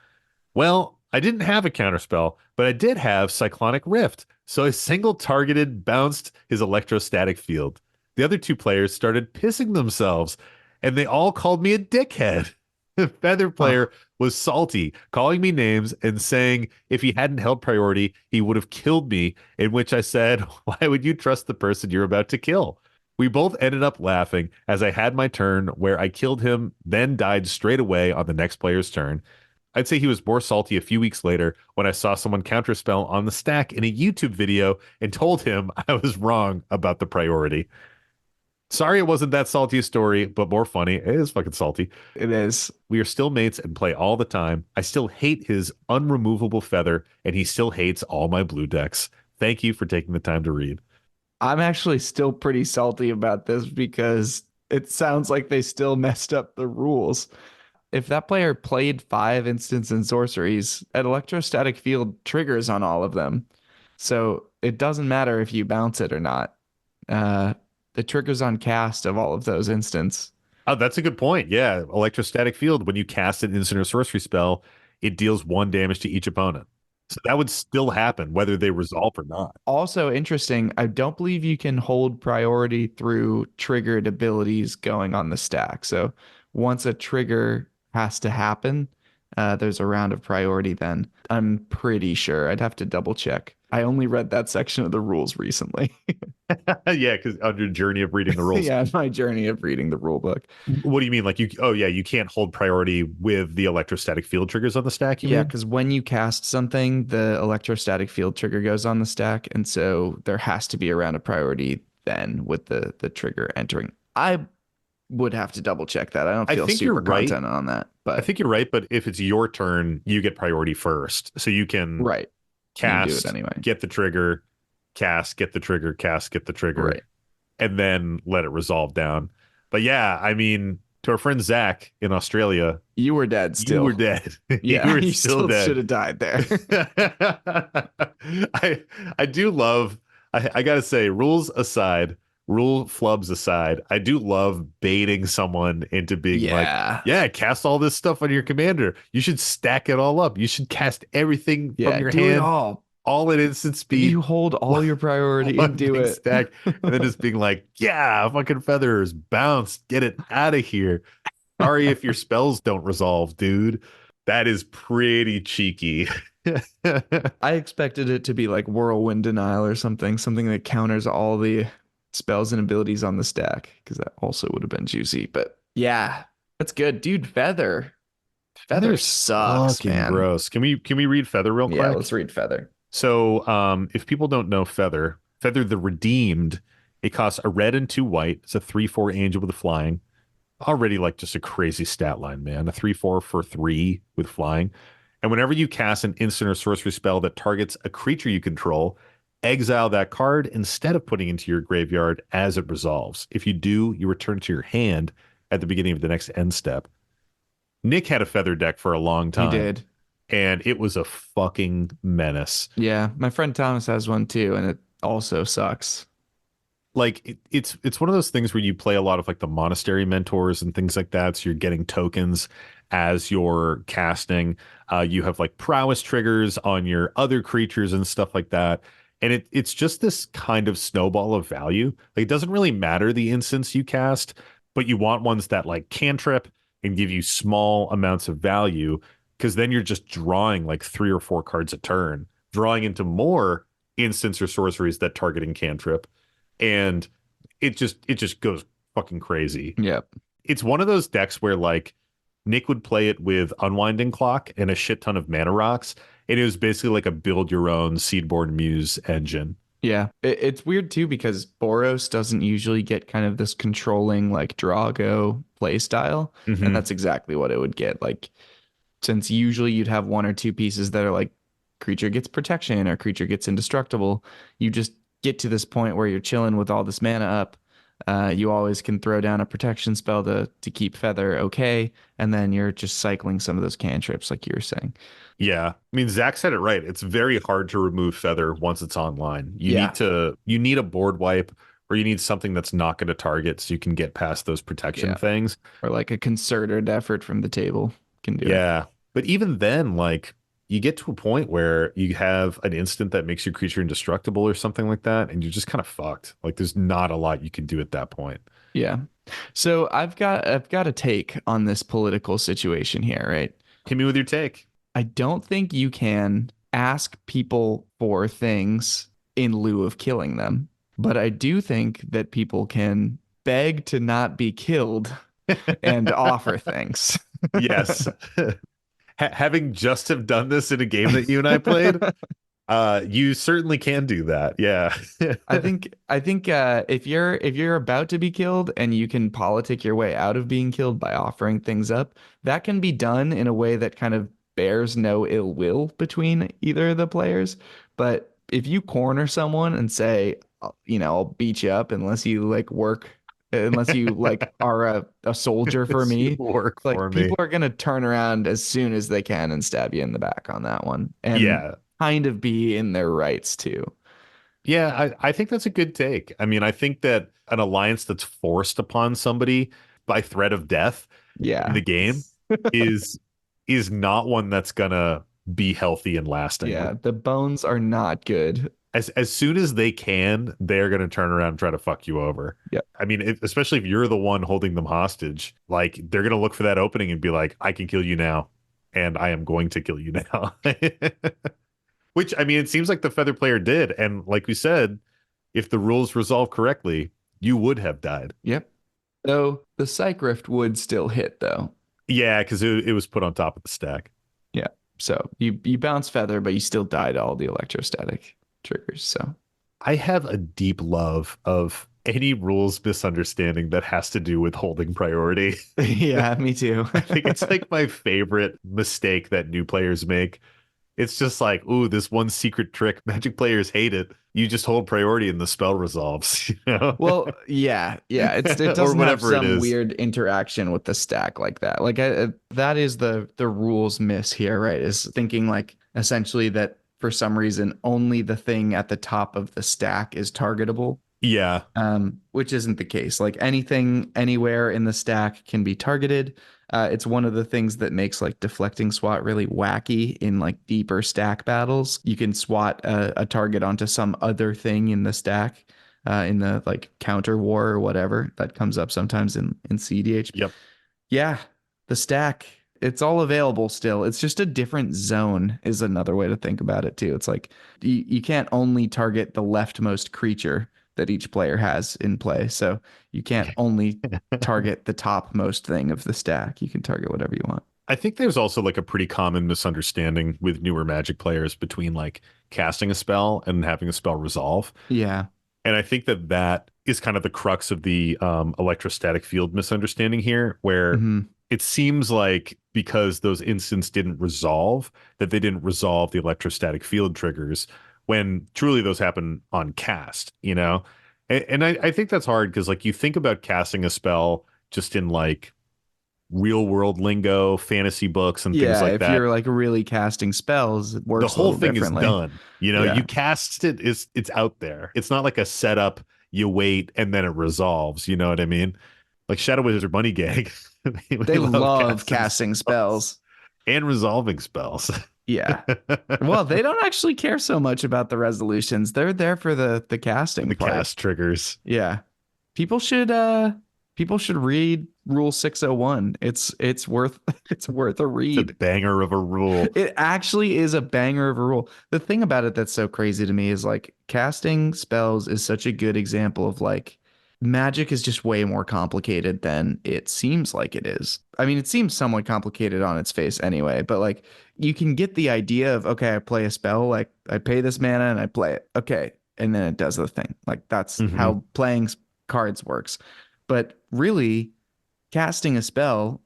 Well, I didn't have a counterspell, but I did have Cyclonic Rift, so I single targeted bounced his electrostatic field. The other 2 players started pissing themselves, and they all called me a dickhead. The Feather player was salty, calling me names and saying if he hadn't held priority, he would have killed me, in which I said, why would you trust the person you're about to kill? We both ended up laughing as I had my turn where I killed him, then died straight away on the next player's turn. I'd say he was more salty a few weeks later when I saw someone counterspell on the stack in a YouTube video and told him I was wrong about the priority. Sorry it wasn't that salty a story, but more funny. It is fucking salty. It is. We are still mates and play all the time. I still hate his unremovable feather, and he still hates all my blue decks. Thank you for taking the time to read. I'm actually still pretty salty about this because it sounds like they still messed up the rules. If that player played 5 instants and sorceries, an electrostatic field triggers on all of them. So it doesn't matter if you bounce it or not. The triggers on cast of all of those instants. Oh, that's a good point. Yeah. Electrostatic field, when you cast an instant or sorcery spell, it deals 1 damage to each opponent. So that would still happen whether they resolve or not. Also interesting, I don't believe you can hold priority through triggered abilities going on the stack. So once a trigger has to happen, there's a round of priority then. I'm pretty sure. I'd have to double check. I only read that section of the rules recently. Yeah, because on your journey of reading the rules. Yeah, my journey of reading the rule book. What do you mean? Like you? Oh yeah, you can't hold priority with the electrostatic field triggers on the stack. You Yeah, mean? because when you cast something, the electrostatic field trigger goes on the stack, and so there has to be a round of priority then with the trigger entering. I would have to double check that. I don't I feel think you're super right. content on that, I but think you're right. But if it's your turn, you get priority first, so you can right. You do it cast, anyway. get the trigger, cast, get the trigger, cast, get the trigger, Right. and then let it resolve down. But yeah, I mean, to our friend Zach in Australia, You were dead you were still. dead. You Yeah, were you still still should dead. have died there. I do love, I gotta say, rules aside, rule flubs aside, I do love baiting someone into being like, Yeah. yeah, cast all this stuff on your commander. You should stack it all up. You should cast everything from Yeah, your do it hand all. all at instant speed. You hold all your priority and One do big it. stack, and then just being like, yeah, fucking feathers, bounce, get it out of here. Sorry if your spells don't resolve, dude. That is pretty cheeky. I expected it to be like Whirlwind Denial or something, something that counters all the spells and abilities on the stack, because that also would have been juicy. But yeah, that's good. Dude, Feather. Feather Feather's sucks, fucking man. gross. Can we read Feather real Yeah, quick? let's read Feather. So, if people don't know Feather, Feather the Redeemed, it costs a red and two white. It's a 3/4 angel with a flying. Already like just a crazy stat line, man. A 3/4 for three with flying. And whenever you cast an instant or sorcery spell that targets a creature you control, exile that card instead of putting into your graveyard as it resolves. If you do, you return to your hand at the beginning of the next end step. Nick had a feather deck for a long He time, did. and it was a fucking menace. Yeah, my friend Thomas has one too, and it also sucks. Like it's one of those things where you play a lot of like the monastery mentors and things like that. So you're getting tokens as you're casting. You have like prowess triggers on your other creatures and stuff like that. And it's just this kind of snowball of value. Like it doesn't really matter the instance you cast, but you want ones that like cantrip and give you small amounts of value because then you're just drawing like 3 or 4 cards a turn, drawing into more instants or sorceries that targeting cantrip and it just goes fucking crazy. Yep. It's one of those decks where like Nick would play it with Unwinding Clock and a shit ton of mana rocks, and it was basically like a build your own Seedborn Muse engine. Yeah, it's weird too because Boros doesn't usually get kind of this controlling like draw go play style, and Hmm. that's exactly what it would get. Like since usually you'd have one or two pieces that are like creature gets protection or creature gets indestructible, you just get to this point where you're chilling with all this mana up. You always can throw down a protection spell to keep Feather okay, and then you're just cycling some of those cantrips like you were saying. Yeah. I mean, Zach said it right. It's very hard to remove Feather once it's online. Yeah, You need a board wipe or you need something that's not going to target so you can get past those protection yeah, things. or like a concerted effort from the table can do it. Yeah. But even then, like you get to a point where you have an instant that makes your creature indestructible or something like that, and you're just kind of fucked. Like there's not a lot you can do at that point. Yeah. So I've got a take on this political situation here, right? Hit me with your take. I don't think you can ask people for things in lieu of killing them, but I do think that people can beg to not be killed and offer things. Yes. Having just have done this in a game that you and I played, you certainly can do that. Yeah. I think if you're about to be killed and you can politic your way out of being killed by offering things up, that can be done in a way that kind of bears no ill will between either of the players. But if you corner someone and say, I'll beat you up unless you like are a soldier for Yes, you me, work for like me. people are gonna turn around as soon as they can and stab you in the back on that one. And Yeah. kind of be in their rights too. Yeah, I think that's a good take. I mean, I think that an alliance that's forced upon somebody by threat of death in Yeah. the game is is not one that's gonna be healthy and lasting. Like Yeah. The bones are not good. as soon as they can, they're gonna turn around and try to fuck you over. Yep. I mean, especially if you're the one holding them hostage, like they're gonna look for that opening and be like, I can kill you now. and I am going to kill you now. Which, I mean, it seems like the feather player did. And like we said, if the rules resolve correctly, you would have died. Yep. So the Psych Rift would still hit though. Yeah, because it was put on top of the stack. Yeah. So you bounce feather, but you still died all the electrostatic triggers. So I have a deep love of any rules misunderstanding that has to do with holding priority. yeah, me too. I think it's like my favorite mistake that new players make. It's just like, ooh, this one secret trick. Magic players hate it. You just hold priority and the spell resolves, you know? Well, yeah. It Or doesn't have whatever it some is. weird interaction with the stack like that. Like that is the rules miss here, right? Is thinking like essentially that for some reason only the thing at the top of the stack is targetable. Yeah. Which isn't the case. Like anything anywhere in the stack can be targeted. It's one of the things that makes like deflecting SWAT really wacky in like deeper stack battles. You can SWAT a target onto some other thing in the stack, in the like counter war or whatever that comes up sometimes in CDH. Yep. Yeah, the stack, it's all available still. It's just a different zone is another way to think about it too. It's like you can't only target the leftmost creature that each player has in play. So you can't only target the topmost thing of the stack. You can target whatever you want. I think there's also like a pretty common misunderstanding with newer Magic players between like casting a spell and having a spell resolve. Yeah. And I think that that is kind of the crux of the electrostatic field misunderstanding here, where Hmm. it seems like because those instants didn't resolve, that they didn't resolve the electrostatic field triggers when truly those happen on cast, you know? And I think that's hard because like you think about casting a spell just in like real world lingo, fantasy books and things Yeah. like If that. you're like really casting spells, it The works a whole little thing is differently. done. You know, you Yeah. cast it, is it's out there. It's not like a setup, you wait and then it resolves. You know what I mean? Like Shadow Wizard Money Gang. They they love love casting casting spells spells. and resolving spells. Yeah. Well, they don't actually care so much about the resolutions. They're there for the casting The part. cast triggers. Yeah. People should people should read Rule 601. It's worth it's worth a It's a read. banger of a rule. It actually is a banger of a rule. The thing about it that's so crazy to me is like casting spells is such a good example of like magic is just way more complicated than it seems like it is. I mean, it seems somewhat complicated on its face anyway, but like you can get the idea of okay, I play a spell, like I pay this mana and I play it. Okay, and then it does the thing. Like that's Mhm. how playing cards works. But really, casting a spell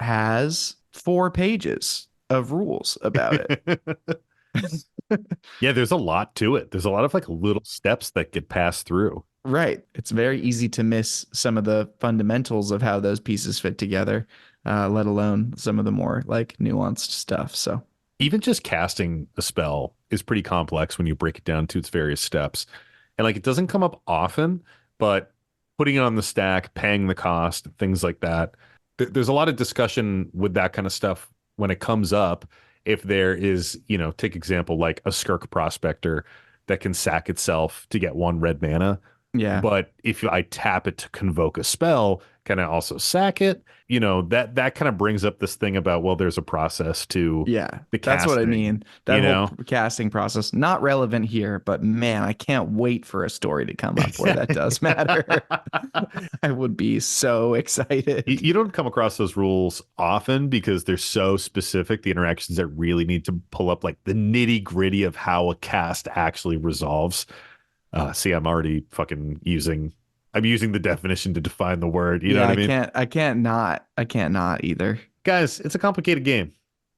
has 4 pages of rules about it. Yeah, there's a lot to it. There's a lot of like little steps that get passed through. Right. It's very easy to miss some of the fundamentals of how those pieces fit together, let alone some of the more like nuanced stuff. So, Even just casting a spell is pretty complex when you break it down to its various steps. And like it doesn't come up often, but putting it on the stack, paying the cost, things like that. There's a lot of discussion with that kind of stuff when it comes up. If there is, you know, take example like a Skirk Prospector that can sack itself to get 1 red mana. yeah. But if I tap it to convoke a spell, can I also sack it? You know, that kind of brings up this thing about, well, there's a process to Yeah. the That's what I casting, mean. you That whole know? casting process, not relevant here, but man, I can't wait for a story to come up where that does matter. I would be so excited. You don't come across those rules often because they're so specific, the interactions that really need to pull up like the nitty gritty of how a cast actually resolves. See, I'm using the definition to define the word. You know Yeah, what I mean? I can't not either. Guys, it's a complicated game.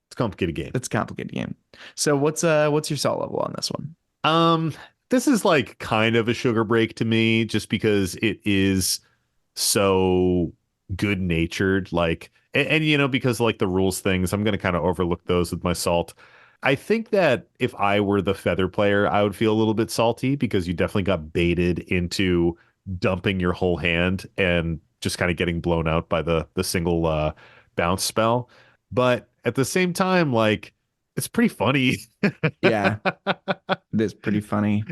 It's a complicated game. It's a complicated game. So what's your salt level on this one? Um, this is like kind of a sugar break to me just because it is so good natured. Like, and you know, because like the rules things, I'm going to kind of overlook those with my salt. I think that if I were the feather player, I would feel a little bit salty because you definitely got baited into dumping your whole hand and just kind of getting blown out by the single bounce spell. But at the same time, like it's pretty funny. Yeah, it is pretty funny.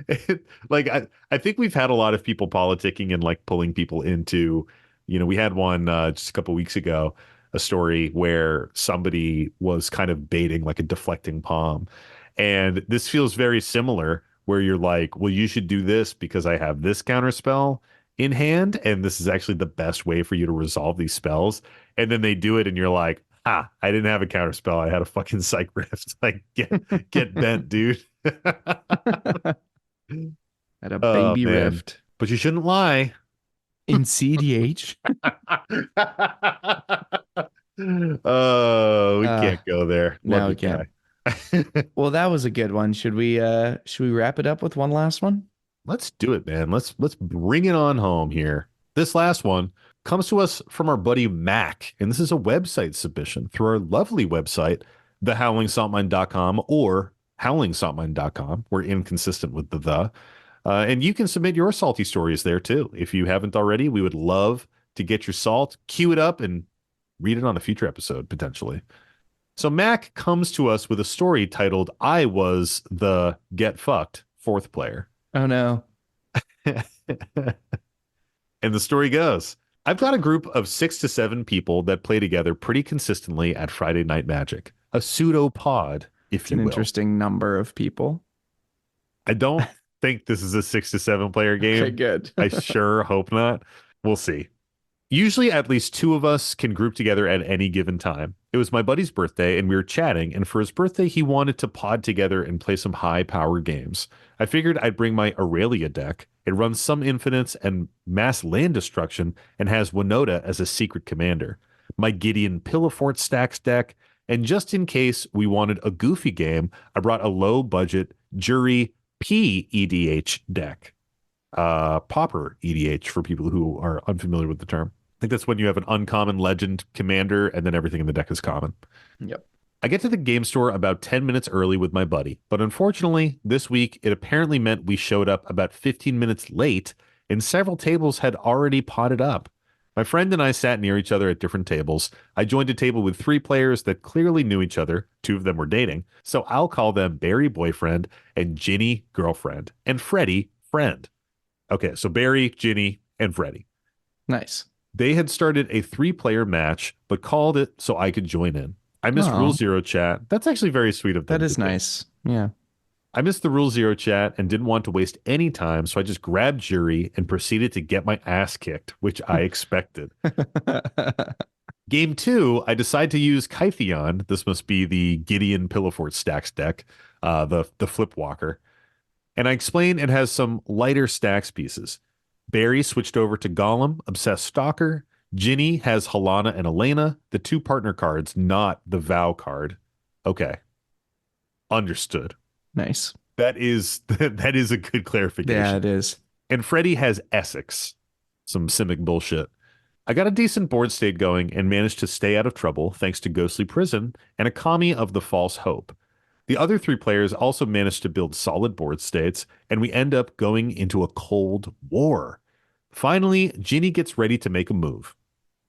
Like I think we've had a lot of people politicking and like pulling people into, you know, we had one just a couple weeks ago a story where somebody was kind of baiting like a deflecting palm. And this feels very similar, where you're like, well, you should do this because I have this counter spell in hand, and this is actually the best way for you to resolve these spells. And then they do it, and you're like, ah, I didn't have a counter spell. I had a fucking psych rift. Like, get bent, dude. At a Oh baby man. rift. But you shouldn't lie. In CDH. Oh, we can't go there. No, Love we you, can't. guy. Well, that was a good one. Should we wrap it up with one last one? Let's do it, man. Let's bring it on home here. This last one comes to us from our buddy Mac, and this is a website submission through our lovely website, thehowlingsaltmine.com or howlingsaltmine.com. We're inconsistent with the. And you can submit your salty stories there too. If you haven't already, we would love to get your salt, queue it up, and read it on a future episode, potentially. So Mac comes to us with a story titled, I was the get fucked fourth player. Oh, no. And the story goes, I've got a group of 6 to 7 people that play together pretty consistently at Friday Night Magic. A pseudo pod, if It's you an will. interesting number of people. I don't think this is a 6 to 7 player game. Okay, good. I sure hope not. We'll see. Usually at least 2 of us can group together at any given time. It was my buddy's birthday and we were chatting, and for his birthday he wanted to pod together and play some high power games. I figured I'd bring my Aurelia deck. It runs some infinites and mass land destruction and has Winota as a secret commander. My Gideon Pillowfort stacks deck, and just in case we wanted a goofy game, I brought a low budget Jury PEDH deck. Pauper EDH for people who are unfamiliar with the term. I think that's when you have an uncommon legend commander and then everything in the deck is common. Yep. I get to the game store about 10 minutes early with my buddy, but unfortunately, this week it apparently meant we showed up about 15 minutes late and several tables had already potted up. My friend and I sat near each other at different tables. I joined a table with 3 players that clearly knew each other. 2 of them were dating, so I'll call them Barry boyfriend and Ginny girlfriend and Freddie friend. Okay, so Barry, Ginny, and Freddie. Nice. They had started a 3-player match, but called it so I could join in. I missed Aw. Rule Zero chat. That's actually very sweet of them. That is to do. nice. Yeah. I missed the Rule Zero chat and didn't want to waste any time, so I just grabbed Jury and proceeded to get my ass kicked, which I expected. Game 2, I decide to use Kytheon. This must be the Gideon Pillowfort stacks deck, the flip walker. And I explain it has some lighter stacks pieces. Barry switched over to Gollum, Obsessed Stalker. Ginny has Halana and Elena, the 2 partner cards, not the Vow card. Okay. Understood. Nice. That is a good clarification. Yeah, it is. And Freddie has Essex. Some Simic bullshit. I got a decent board state going and managed to stay out of trouble thanks to Ghostly Prison and a Kami of the False Hope. The other 3 players also managed to build solid board states, and we end up going into a cold war. Finally, Ginny gets ready to make a move.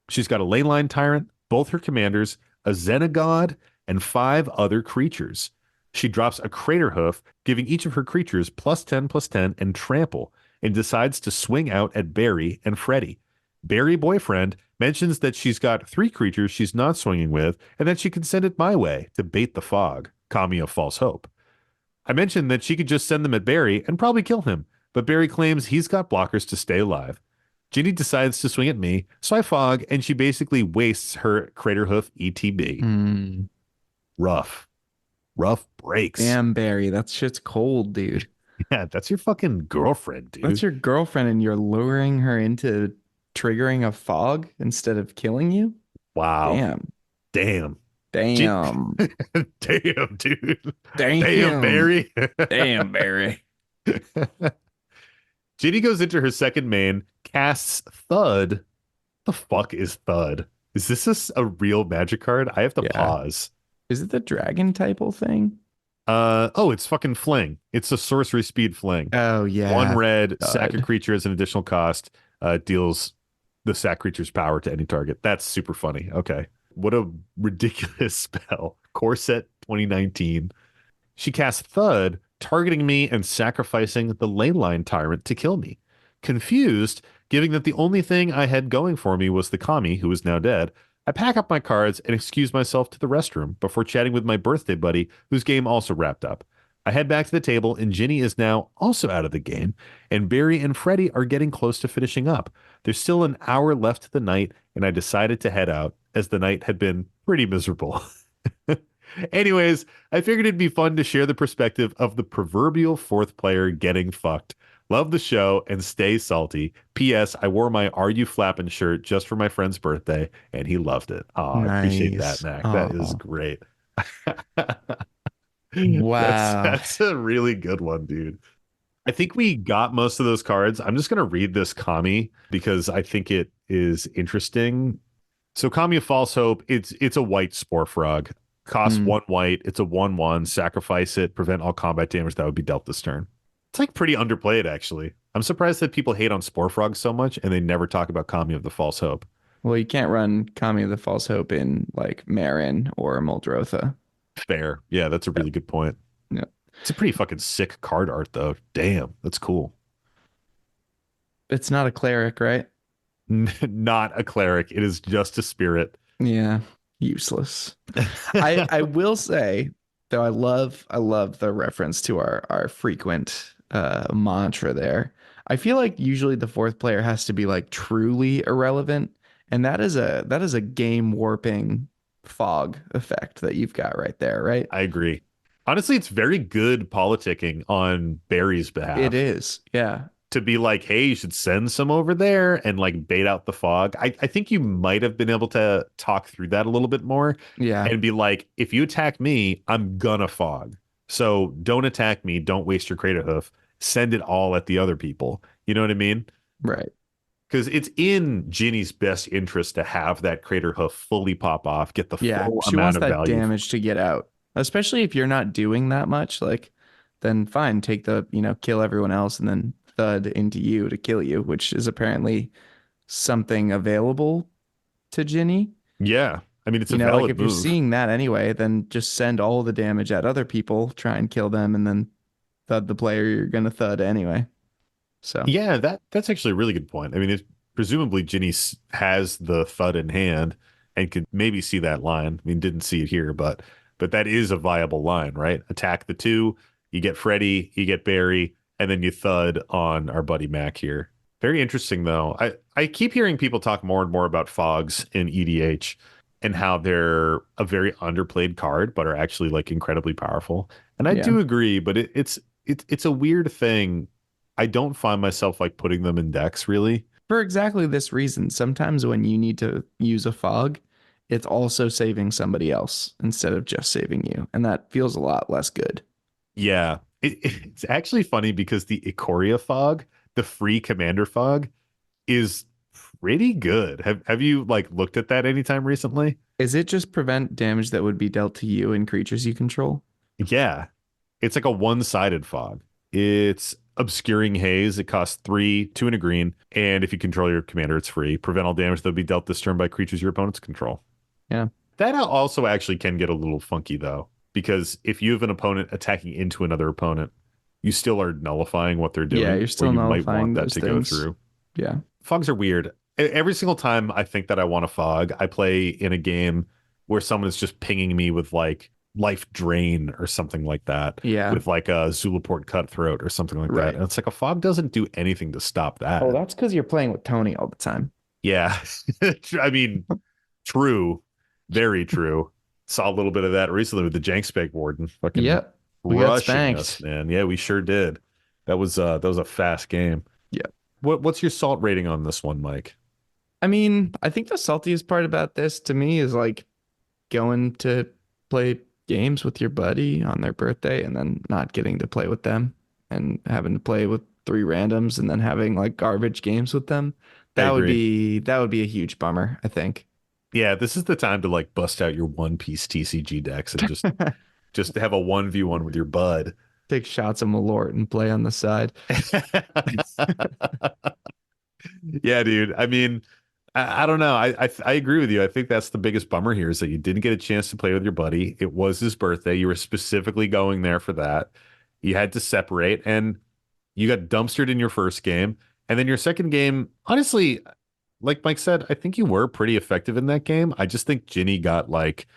She's got a Leyline Tyrant, both her commanders, a Xenagod, and 5 other creatures. She drops a Crater Hoof, giving each of her creatures +10/+10 and trample, and decides to swing out at Barry and Freddie. Barry boyfriend mentions that she's got 3 creatures she's not swinging with, and that she can send it my way to bait the fog. Kami of False Hope. I mentioned that she could just send them at Barry and probably kill him, but Barry claims he's got blockers to stay alive. Ginny decides to swing at me, so I fog, and she basically wastes her Crater Hoof ETB. Rough breaks. Damn, Barry, that shit's cold, dude. Yeah, that's your fucking girlfriend, dude. That's your girlfriend, and you're luring her into triggering a fog instead of killing you? Wow. Damn, Damn, dude. damn, Barry. damn, Barry. Ginny goes into her second main, casts Thud. The fuck is Thud? Is this a real magic card? I have to pause. Is it the dragon type thing? It's fucking Fling. It's a sorcery speed Fling. Oh yeah. 1 red, Thud. sack a creature as an additional cost, deals the sack creature's power to any target. That's super funny. Okay. What a ridiculous spell. Corset 2019. She casts Thud, targeting me and sacrificing the Leyline Tyrant to kill me. Confused, given that the only thing I had going for me was the Kami, who is now dead, I pack up my cards and excuse myself to the restroom before chatting with my birthday buddy, whose game also wrapped up. I head back to the table, and Ginny is now also out of the game, and Barry and Freddie are getting close to finishing up. There's still an hour left of the night, and I decided to head out, as the night had been pretty miserable. Anyways, I figured it'd be fun to share the perspective of the proverbial fourth player getting fucked. Love the show and stay salty. P.S. I wore my Are You Flappin' shirt just for my friend's birthday, and he loved it. Oh, I appreciate that, Nice. Mac. That is Oh, great. wow. That's a really good one, dude. I think we got most of those cards. I'm just gonna read this Kami because I think it is interesting. So Kami of False Hope, it's a white spore frog. Costs Mm. 1 white. It's a 1/1. Sacrifice it. Prevent all combat damage that would be dealt this turn. It's like pretty underplayed, actually. I'm surprised that people hate on spore frogs so much and they never talk about Kami of the False Hope. Well, you can't run Kami of the False Hope in like Marin or Muldrotha. Fair. Yeah, that's a Yeah. really good point. Yeah. It's a pretty fucking sick card art, though. Damn, that's cool. It's not a cleric, right? Not a cleric. It is just a spirit. Yeah. Useless. I will say though I love the reference to our frequent mantra there. I feel like usually the fourth player has to be like truly irrelevant, and that is a game warping fog effect that you've got right there, right? I agree. Honestly, it's very good politicking on Barry's It behalf is. Yeah. to be like, hey, you should send some over there and like bait out the fog. I think you might have been able to talk through that a little bit more Yeah. and be like, if you attack me, I'm gonna fog. So don't attack me. Don't waste your crater hoof. Send it all at the other people. You know what I mean? Right. Because it's in Ginny's best interest to have that crater hoof fully pop off, get the Yeah. full She amount wants of that value. damage to get out. Especially if you're not doing that much, like then fine, take the, kill everyone else and then thud into you to kill you, which is apparently something available to Ginny. Yeah. I mean, it's a Like valid if you're move. seeing that anyway, then just send all the damage at other people, try and kill them, and then thud the player you're gonna thud anyway. So Yeah, that's actually a really good point. I mean, presumably Ginny has the thud in hand and could maybe see that line. I mean, didn't see it here, but that is a viable line, right? Attack the two, you get Freddy, you get Barry, and then you thud on our buddy Mac here. Very interesting though. I keep hearing people talk more and more about fogs in EDH and how they're a very underplayed card, but are actually like incredibly powerful. And I yeah. do agree, but it's a weird thing. I don't find myself like putting them in decks really. For exactly this reason, sometimes when you need to use a fog, it's also saving somebody else instead of just saving you. And that feels a lot less good. Yeah. It's actually funny because the Ikoria fog, the free commander fog, is pretty good. Have you like looked at that anytime recently? Is it just prevent damage that would be dealt to you and creatures you control? Yeah. It's like a one-sided fog. It's obscuring haze. It costs 3, 2 and a green. And if you control your commander, it's free. Prevent all damage that will be dealt this turn by creatures your opponents control. Yeah. That also actually can get a little funky though, because if you have an opponent attacking into another opponent, you still are nullifying what they're Yeah, doing, you're or still you might nullifying want that those to go things. through. Yeah. Fogs are weird. Every single time I think that I want a fog, I play in a game where someone is just pinging me with like life drain or something like that, Yeah. with like a Zulaport cutthroat or something like that. Right. And it's like a fog doesn't do anything to stop Oh, that. that's because you're playing with Tony all the time. Yeah. I mean, true. Very true. Saw a little bit of that recently with the Jank Spec Warden fucking Yep. We got rushing us, spanked. man. Yeah, we sure did. That was a fast game. Yeah. What's your salt rating on this one, Mike? I mean, I think the saltiest part about this to me is like going to play games with your buddy on their birthday and then not getting to play with them and having to play with three randoms and then having like garbage games with them. I That would agree. be a huge bummer, I think. Yeah, this is the time to like bust out your One Piece TCG decks and just have a 1v1 with your bud. Take shots of Malort and play on the side. Yeah, dude. I mean, I don't know. I agree with you. I think that's the biggest bummer here is that you didn't get a chance to play with your buddy. It was his birthday. You were specifically going there for that. You had to separate, and you got dumpstered in your first game. And then your second game, honestly, like Mike said, I think you were pretty effective in that game. I just think Ginny got like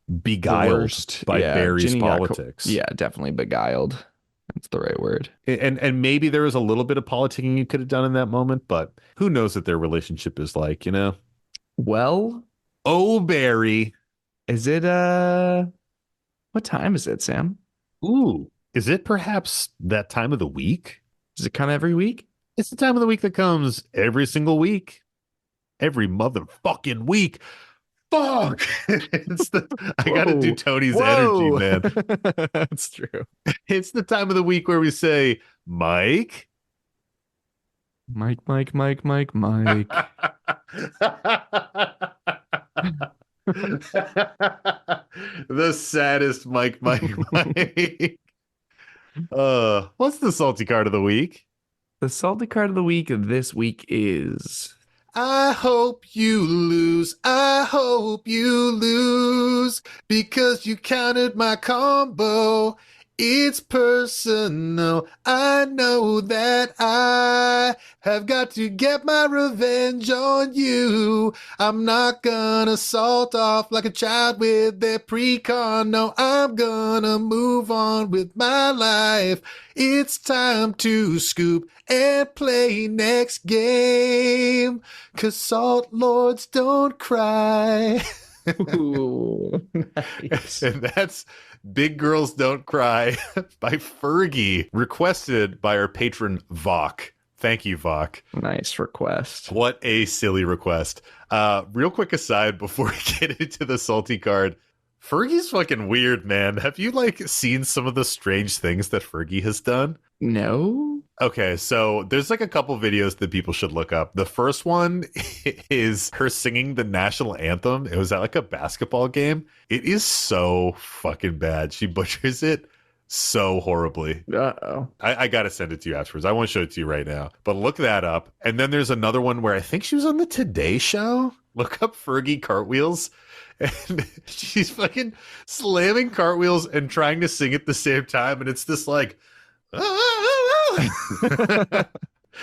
The beguiled worst. by Yeah, Barry's Ginny got politics. yeah, definitely beguiled. That's the right word. And maybe there was a little bit of politicking you could have done in that moment, but who knows what their relationship is like, you know? Well, Oh, Barry. is it what time is it, Sam? Ooh. Is it perhaps that time of the week? Does it come every week? It's the time of the week that comes every single week. Every motherfucking week. Fuck. I gotta do Whoa. Tony's energy, Whoa. man. That's true. It's the time of the week where we say, Mike. Mike, Mike, Mike, Mike, Mike. The saddest Mike. What's the salty card of the week? The salty card of the week this week is I hope you lose. I hope you lose because you countered my combo. It's personal. I know that I have got to get my revenge on you. I'm not gonna salt off like a child with their pre-con. No, I'm gonna move on with my life. It's time to scoop and play next game. 'Cause salt lords don't cry. ooh, nice. And that's Big Girls Don't Cry by Fergie, requested by our patron Vok. Thank you, Vok. Nice request. What a silly request. Real quick aside before we get into the salty card, Fergie's fucking weird, man. Have you like seen some of the strange things that Fergie has done? No? Okay, so there's like a couple videos that people should look up. The first one is her singing the national anthem. It was at like a basketball game. It is so fucking bad. She butchers it so horribly. Uh-oh. I gotta send it to you afterwards. I won't show it to you right now, but look that up. And then there's another one where I think she was on the Today Show. Look up Fergie cartwheels. And she's fucking slamming cartwheels and trying to sing at the same time. And it's this like,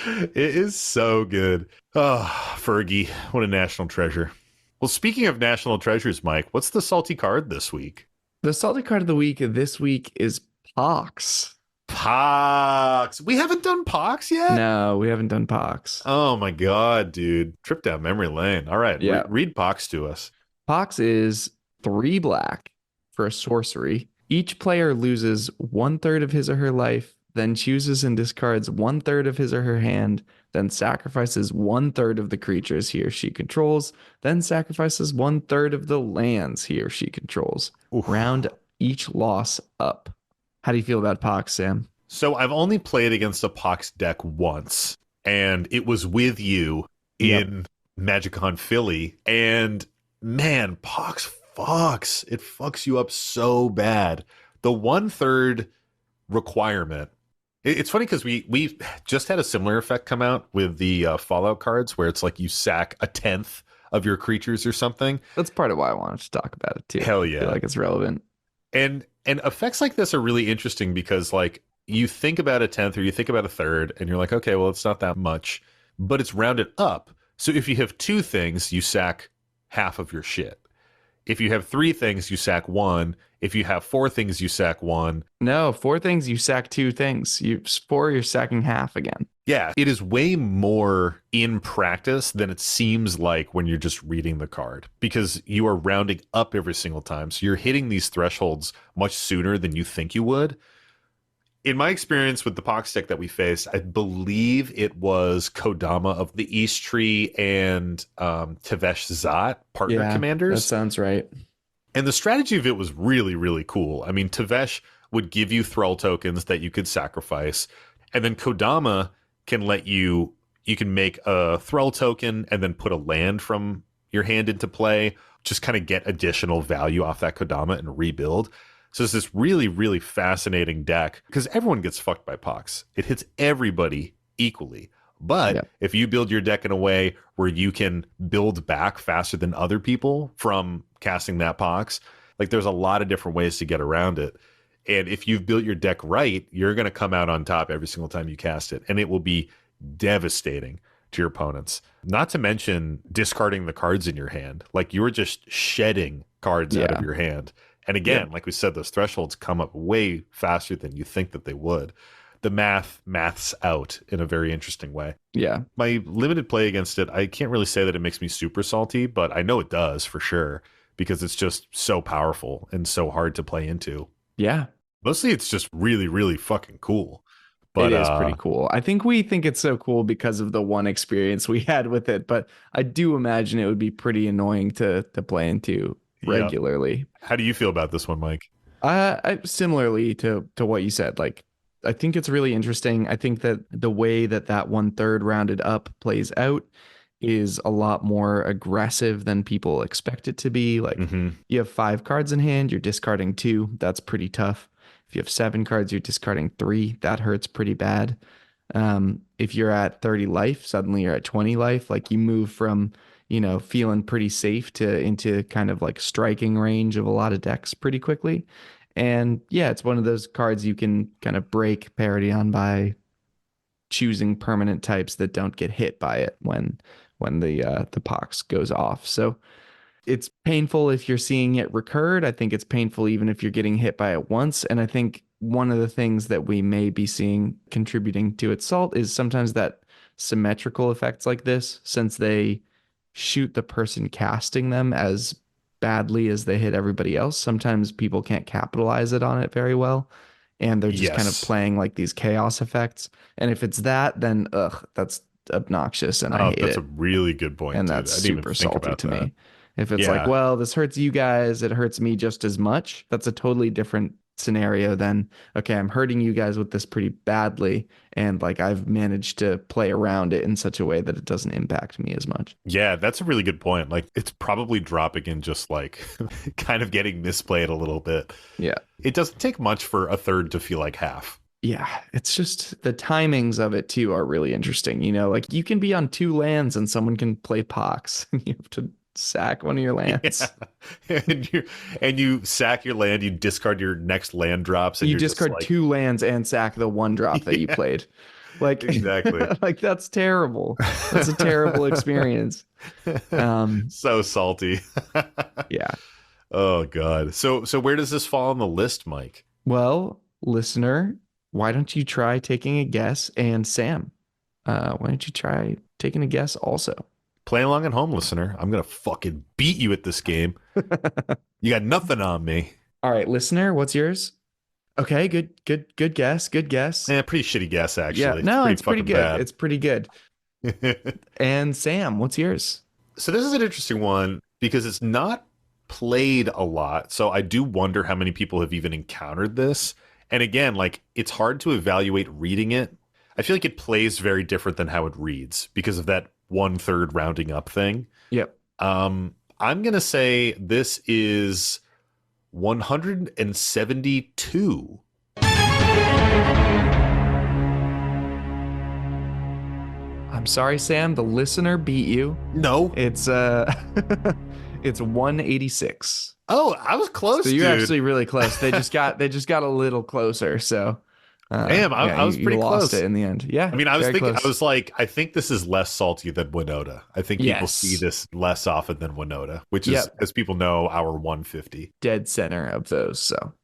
it is so good. Oh, Fergie, what a national treasure. Well, speaking of national treasures, Mike, what's the salty card this week? The salty card of the week this week is Pox. Pox. We haven't done Pox yet? No, we haven't done Pox. Oh my God, dude. Trip down memory lane. All right. Yeah. Read Pox to us. Pox is 3 black for a sorcery. Each player loses 1/3 of his or her life, then chooses and discards 1/3 of his or her hand, then sacrifices 1/3 of the creatures he or she controls, then sacrifices 1/3 of the lands he or she controls. Oof. Round each loss up. How do you feel about Pox, Sam? So I've only played against a Pox deck once, and it was with you in MagicCon Philly. And man, Pox fucks. It fucks you up so bad. The 1/3 requirement. It's funny because we just had a similar effect come out with the Fallout cards where it's like you sack 1/10 of your creatures or something. That's part of why I wanted to talk about it too. Hell I yeah. feel like it's relevant. And effects like this are really interesting because like you think about 1/10 or you think about 1/3 and you're like, okay, well, it's not that much, but it's rounded up. So if you have 2 things, you sack half of your shit. If you have 3 things, you sack 1. If you have 4 things, you sack 1. No, 4 things, you sack 2 things. 4, you're sacking half again. Yeah, it is way more in practice than it seems like when you're just reading the card because you are rounding up every single time. So you're hitting these thresholds much sooner than you think you would. In my experience with the Pox deck that we faced, I believe it was Kodama of the East Tree and Tavesh Zot, partner commanders. That sounds right. And the strategy of it was really, really cool. I mean, Tavesh would give you Thrall tokens that you could sacrifice. And then Kodama can let you can make a Thrall token and then put a land from your hand into play, just kind of get additional value off that Kodama and rebuild. So it's this really, really fascinating deck because everyone gets fucked by Pox. It hits everybody equally. But if you build your deck in a way where you can build back faster than other people from casting that Pox, like there's a lot of different ways to get around it. And if you've built your deck right, you're going to come out on top every single time you cast it. And it will be devastating to your opponents. Not to mention discarding the cards in your hand. Like you were just shedding cards out of Yeah. your hand. And Yeah. again, like we said, those thresholds come up way faster than you think that they would. The maths out in a very interesting way. Yeah. My limited play against it, I can't really say that it makes me super salty, but I know it does for sure because it's just so powerful and so hard to play into. Yeah. Mostly it's just really, really fucking cool. It But is pretty cool. I think we think it's so cool because of the one experience we had with it, but I do imagine it would be pretty annoying to play into yeah. regularly. How do you feel about this one, Mike? Similarly to what you said, like I think it's really interesting. I think that the way that 1/3 rounded up plays out is a lot more aggressive than people expect it to be. Like you have 5 cards in hand, you're discarding 2. That's pretty tough. If you have 7 cards, you're discarding 3. That hurts pretty bad. If you're at 30 life, suddenly you're at 20 life. Like you move from, feeling pretty safe into kind of like striking range of a lot of decks pretty quickly. And yeah, it's one of those cards you can kind of break parity on by choosing permanent types that don't get hit by it when the pox goes off. So it's painful if you're seeing it recurred. I think it's painful even if you're getting hit by it once. And I think one of the things that we may be seeing contributing to its salt is sometimes that symmetrical effects like this, since they shoot the person casting them as badly as they hit everybody else. Sometimes people can't capitalize it on it very well. And they're just kind of playing like these chaos effects. And if it's that, then that's obnoxious and I hate that's it. a really good point. And dude. that's I didn't super even think salty about to that. me. If it's like, well, this hurts you guys, it hurts me just as much. That's a totally different scenario than, okay, I'm hurting you guys with this pretty badly. And like I've managed to play around it in such a way that it doesn't impact me as much. Yeah, that's a really good point. Like it's probably dropping in just like kind of getting misplayed a little bit. Yeah. It doesn't take much for a third to feel like half. Yeah, it's just the timings of it too are really interesting. Like you can be on 2 lands and someone can play Pox and you have to sack one of your lands. Yeah. and you sack your land, you discard your next land drops, and you you're discard just like, 2 lands and sack the 1 drop that you played. Like exactly. like that's terrible. That's a terrible experience. So salty. Yeah. Oh god. So where does this fall on the list, Mike? Well, listener, why don't you try taking a guess? And Sam, why don't you try taking a guess also? Play along at home, listener. I'm gonna fucking beat you at this game. You got nothing on me. All right, listener, what's yours? Okay, good guess. Good guess. Yeah, pretty shitty guess, actually. Yeah, no, it's pretty good. Bad. It's pretty good. And Sam, what's yours? So this is an interesting one because it's not played a lot. So I do wonder how many people have even encountered this. And again, like it's hard to evaluate reading it. I feel like it plays very different than how it reads because of that 1/3 rounding up thing. Yep. I'm gonna say this is 172. I'm sorry, Sam. The listener beat you. No. It's it's 186. Oh, I was close. So you're dude. actually really close. They just got a little closer. So damn, I was pretty you close. lost it in the end. Yeah. I mean, I was thinking, close. I was like, I think this is less salty than Winota. I think people Yes. see this less often than Winota, which is, as people know, our 150. Dead center of those. So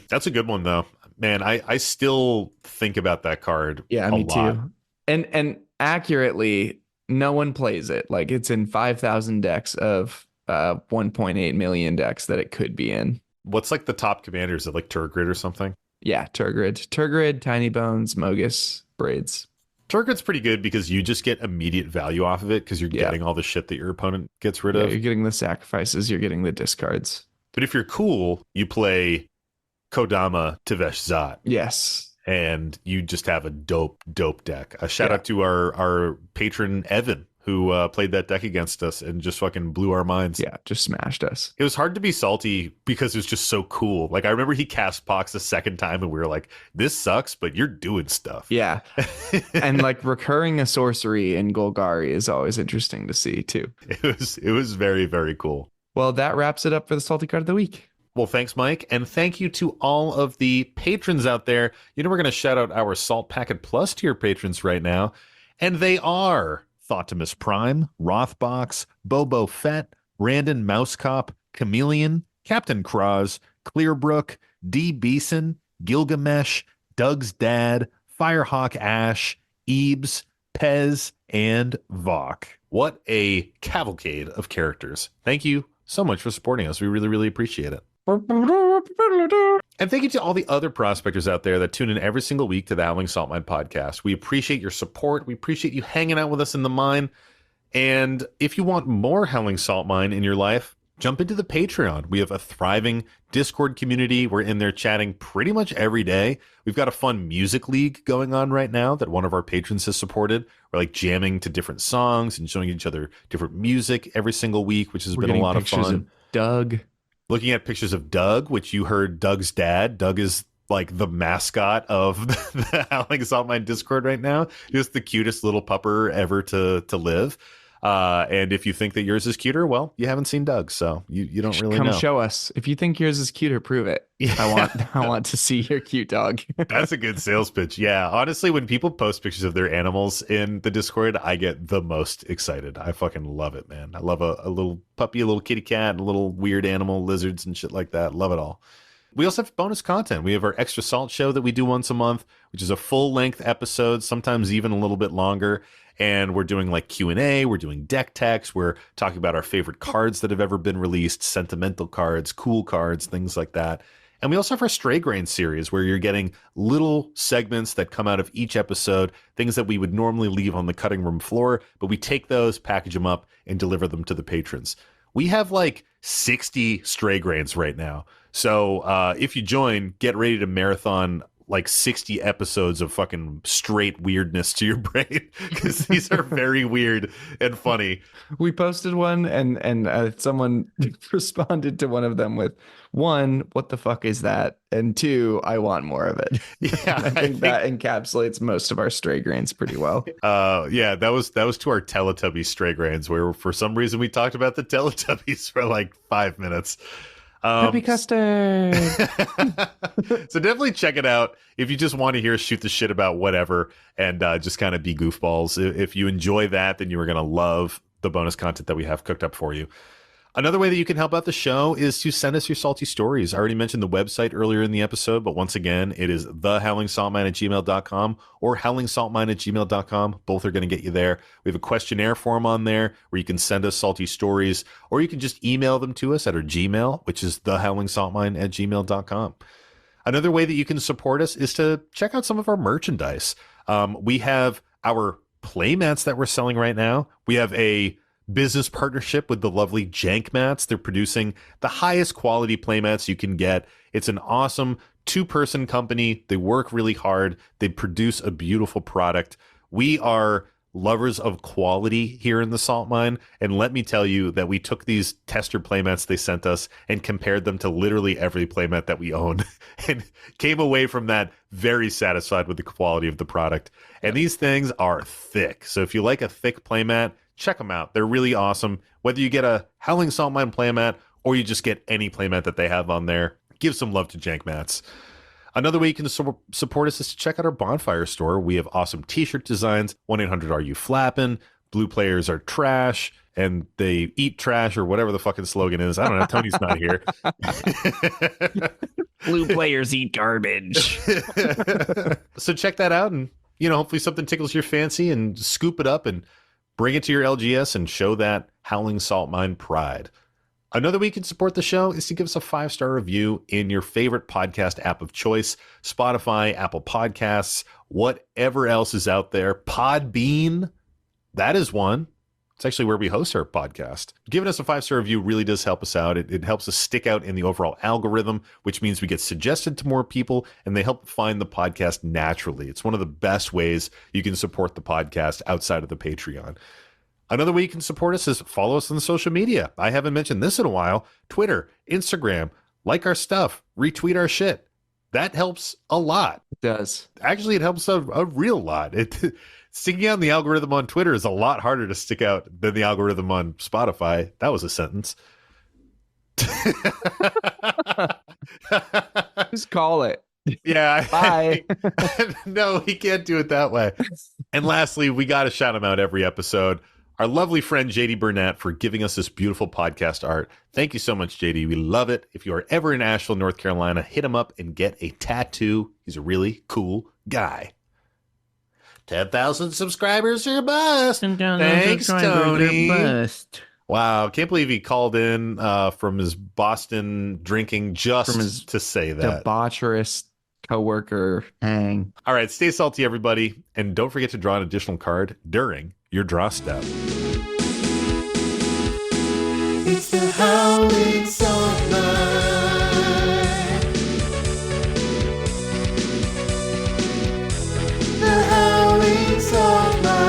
that's a good one, though. Man, I still think about that card. yeah, a me lot. too. And accurately, no one plays it. Like it's in 5,000 decks of 1.8 million decks that it could be in. What's like the top commanders of like Turgid or something? Yeah, Turgid, Tiny Bones, Mogus, Braids. Turgid's pretty good because you just get immediate value off of it because you're getting all the shit that your opponent gets rid of. You're getting the sacrifices, you're getting the discards. But if you're cool, you play Kodama Tevesh Zot. Yes. And you just have a dope deck. A shout out to our patron Evan, who played that deck against us and just fucking blew our minds. Yeah, just smashed us. It was hard to be salty because it was just so cool. Like I remember he cast Pox the second time and we were like, this sucks, but you're doing stuff. Yeah. And like recurring a sorcery in Golgari is always interesting to see too. It was very, very cool. Well, that wraps it up for the Salty Card of the Week. Well, thanks, Mike. And thank you to all of the patrons out there. We're going to shout out our Salt Packet Plus tier patrons right now. And they are Thotimus Prime, Rothbox, Bobo Fett, Randon Mousecop, Chameleon, Captain Cross, Clearbrook, D. Beeson, Gilgamesh, Doug's Dad, Firehawk Ash, Ebes, Pez, and Vok. What a cavalcade of characters. Thank you so much for supporting us. We really, really appreciate it. And thank you to all the other prospectors out there that tune in every single week to the Howling Salt Mine podcast. We appreciate your support. We appreciate you hanging out with us in the mine. And if you want more Howling Salt Mine in your life, jump into the Patreon. We have a thriving Discord community. We're in there chatting pretty much every day. We've got a fun music league going on right now that one of our patrons has supported. We're like jamming to different songs and showing each other different music every single week, which has been a lot of fun. Of Doug. Looking at pictures of Doug, which you heard Doug's dad. Doug is like the mascot of the Howling Salt Mine Discord right now. Just the cutest little pupper ever to live. And if you think that yours is cuter, well, you haven't seen Doug, so you don't really know. Come show us. If you think yours is cuter, prove it. Yeah. I want to see your cute dog. That's a good sales pitch. Yeah, honestly, when people post pictures of their animals in the Discord, I get the most excited. I fucking love it, man. I love a little puppy, a little kitty cat, a little weird animal, lizards and shit like that. Love it all. We also have bonus content. We have our Extra Salt show that we do once a month, which is a full-length episode, sometimes even a little bit longer. And we're doing like Q&A, we're doing deck techs, we're talking about our favorite cards that have ever been released, sentimental cards, cool cards, things like that. And we also have our Stray Grain series where you're getting little segments that come out of each episode, things that we would normally leave on the cutting room floor, but we take those, package them up, and deliver them to the patrons. We have like 60 Stray Grains right now. So if you join, get ready to marathon like 60 episodes of fucking straight weirdness to your brain, because these are very weird and funny. We posted one and someone responded to one of them with, one, what the fuck is that? And two, I want more of it. Yeah, I think that encapsulates most of our Stray Grains pretty well. Yeah, that was to our Teletubbies Stray Grains, where for some reason we talked about the Teletubbies for like 5 minutes. Happy custard. So definitely check it out if you just want to hear us shoot the shit about whatever and just kind of be goofballs. If you enjoy that, then you are going to love the bonus content that we have cooked up for you. Another way that you can help out the show is to send us your salty stories. I already mentioned the website earlier in the episode, but once again, it is thehowlingsaltmine@gmail.com or howlingsaltmine@gmail.com. Both are going to get you there. We have a questionnaire form on there where you can send us salty stories, or you can just email them to us at our Gmail, which is thehowlingsaltmine@gmail.com. Another way that you can support us is to check out some of our merchandise. We have our playmats that we're selling right now. We have a business partnership with the lovely Jank Mats. They're producing the highest quality playmats you can get. It's an awesome two-person company. They work really hard. They produce a beautiful product. We are lovers of quality here in the salt mine, and let me tell you that we took these tester playmats they sent us and compared them to literally every playmat that we own and came away from that very satisfied with the quality of the product. And these things are thick. So if you like a thick playmat, check them out. They're really awesome. Whether you get a Howling Salt Mine playmat or you just get any playmat that they have on there, give some love to Jank Mats. Another way you can support us is to check out our Bonfire store. We have awesome t-shirt designs. 1-800-RU-FLAPPIN'. Blue players are trash and they eat trash, or whatever the fucking slogan is. I don't know. Tony's not here. Blue players eat garbage. So check that out, and hopefully something tickles your fancy, and scoop it up and bring it to your LGS and show that Howling Salt Mine pride. Another way you can support the show is to give us a 5-star review in your favorite podcast app of choice: Spotify, Apple Podcasts, whatever else is out there. Podbean, that is one. It's actually where we host our podcast. Giving us a 5-star review really does help us out. It helps us stick out in the overall algorithm, which means we get suggested to more people, and they help find the podcast naturally. It's one of the best ways you can support the podcast outside of the Patreon. Another way you can support us is follow us on social media. I haven't mentioned this in a while. Twitter, Instagram, like our stuff, retweet our shit. That helps a lot. It does. Actually, it helps a real lot. Sticking out in the algorithm on Twitter is a lot harder to stick out than the algorithm on Spotify. That was a sentence. Just call it. Yeah. Bye. No, he can't do it that way. And lastly, we got to shout him out every episode. Our lovely friend JD Burnett for giving us this beautiful podcast art. Thank you so much, JD. We love it. If you are ever in Asheville, North Carolina, hit him up and get a tattoo. He's a really cool guy. 10,000 subscribers or bust. Thanks, Tony. Wow, can't believe he called in from his Boston drinking just to say that. Debaucherous coworker hang. All right, stay salty, everybody. And don't forget to draw an additional card during your draw step. It's the howling song night. The howling song night.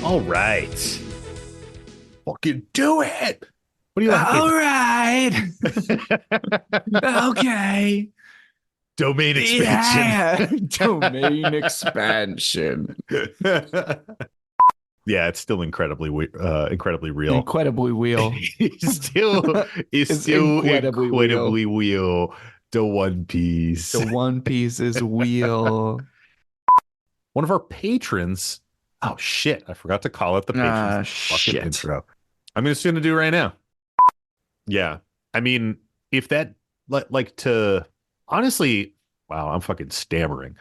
All right. Fucking do it. What do you like? All right. Okay. Domain expansion. Yeah. Domain expansion. Yeah, it's still incredibly real. Incredibly wheel. he's still incredibly incredibly real. The One Piece. The One Piece is wheel. One of our patrons. Oh shit! I forgot to call it the patrons fucking Shit. intro. I'm just gonna do it right now. Yeah, I mean, if that like to honestly, wow, I'm fucking stammering.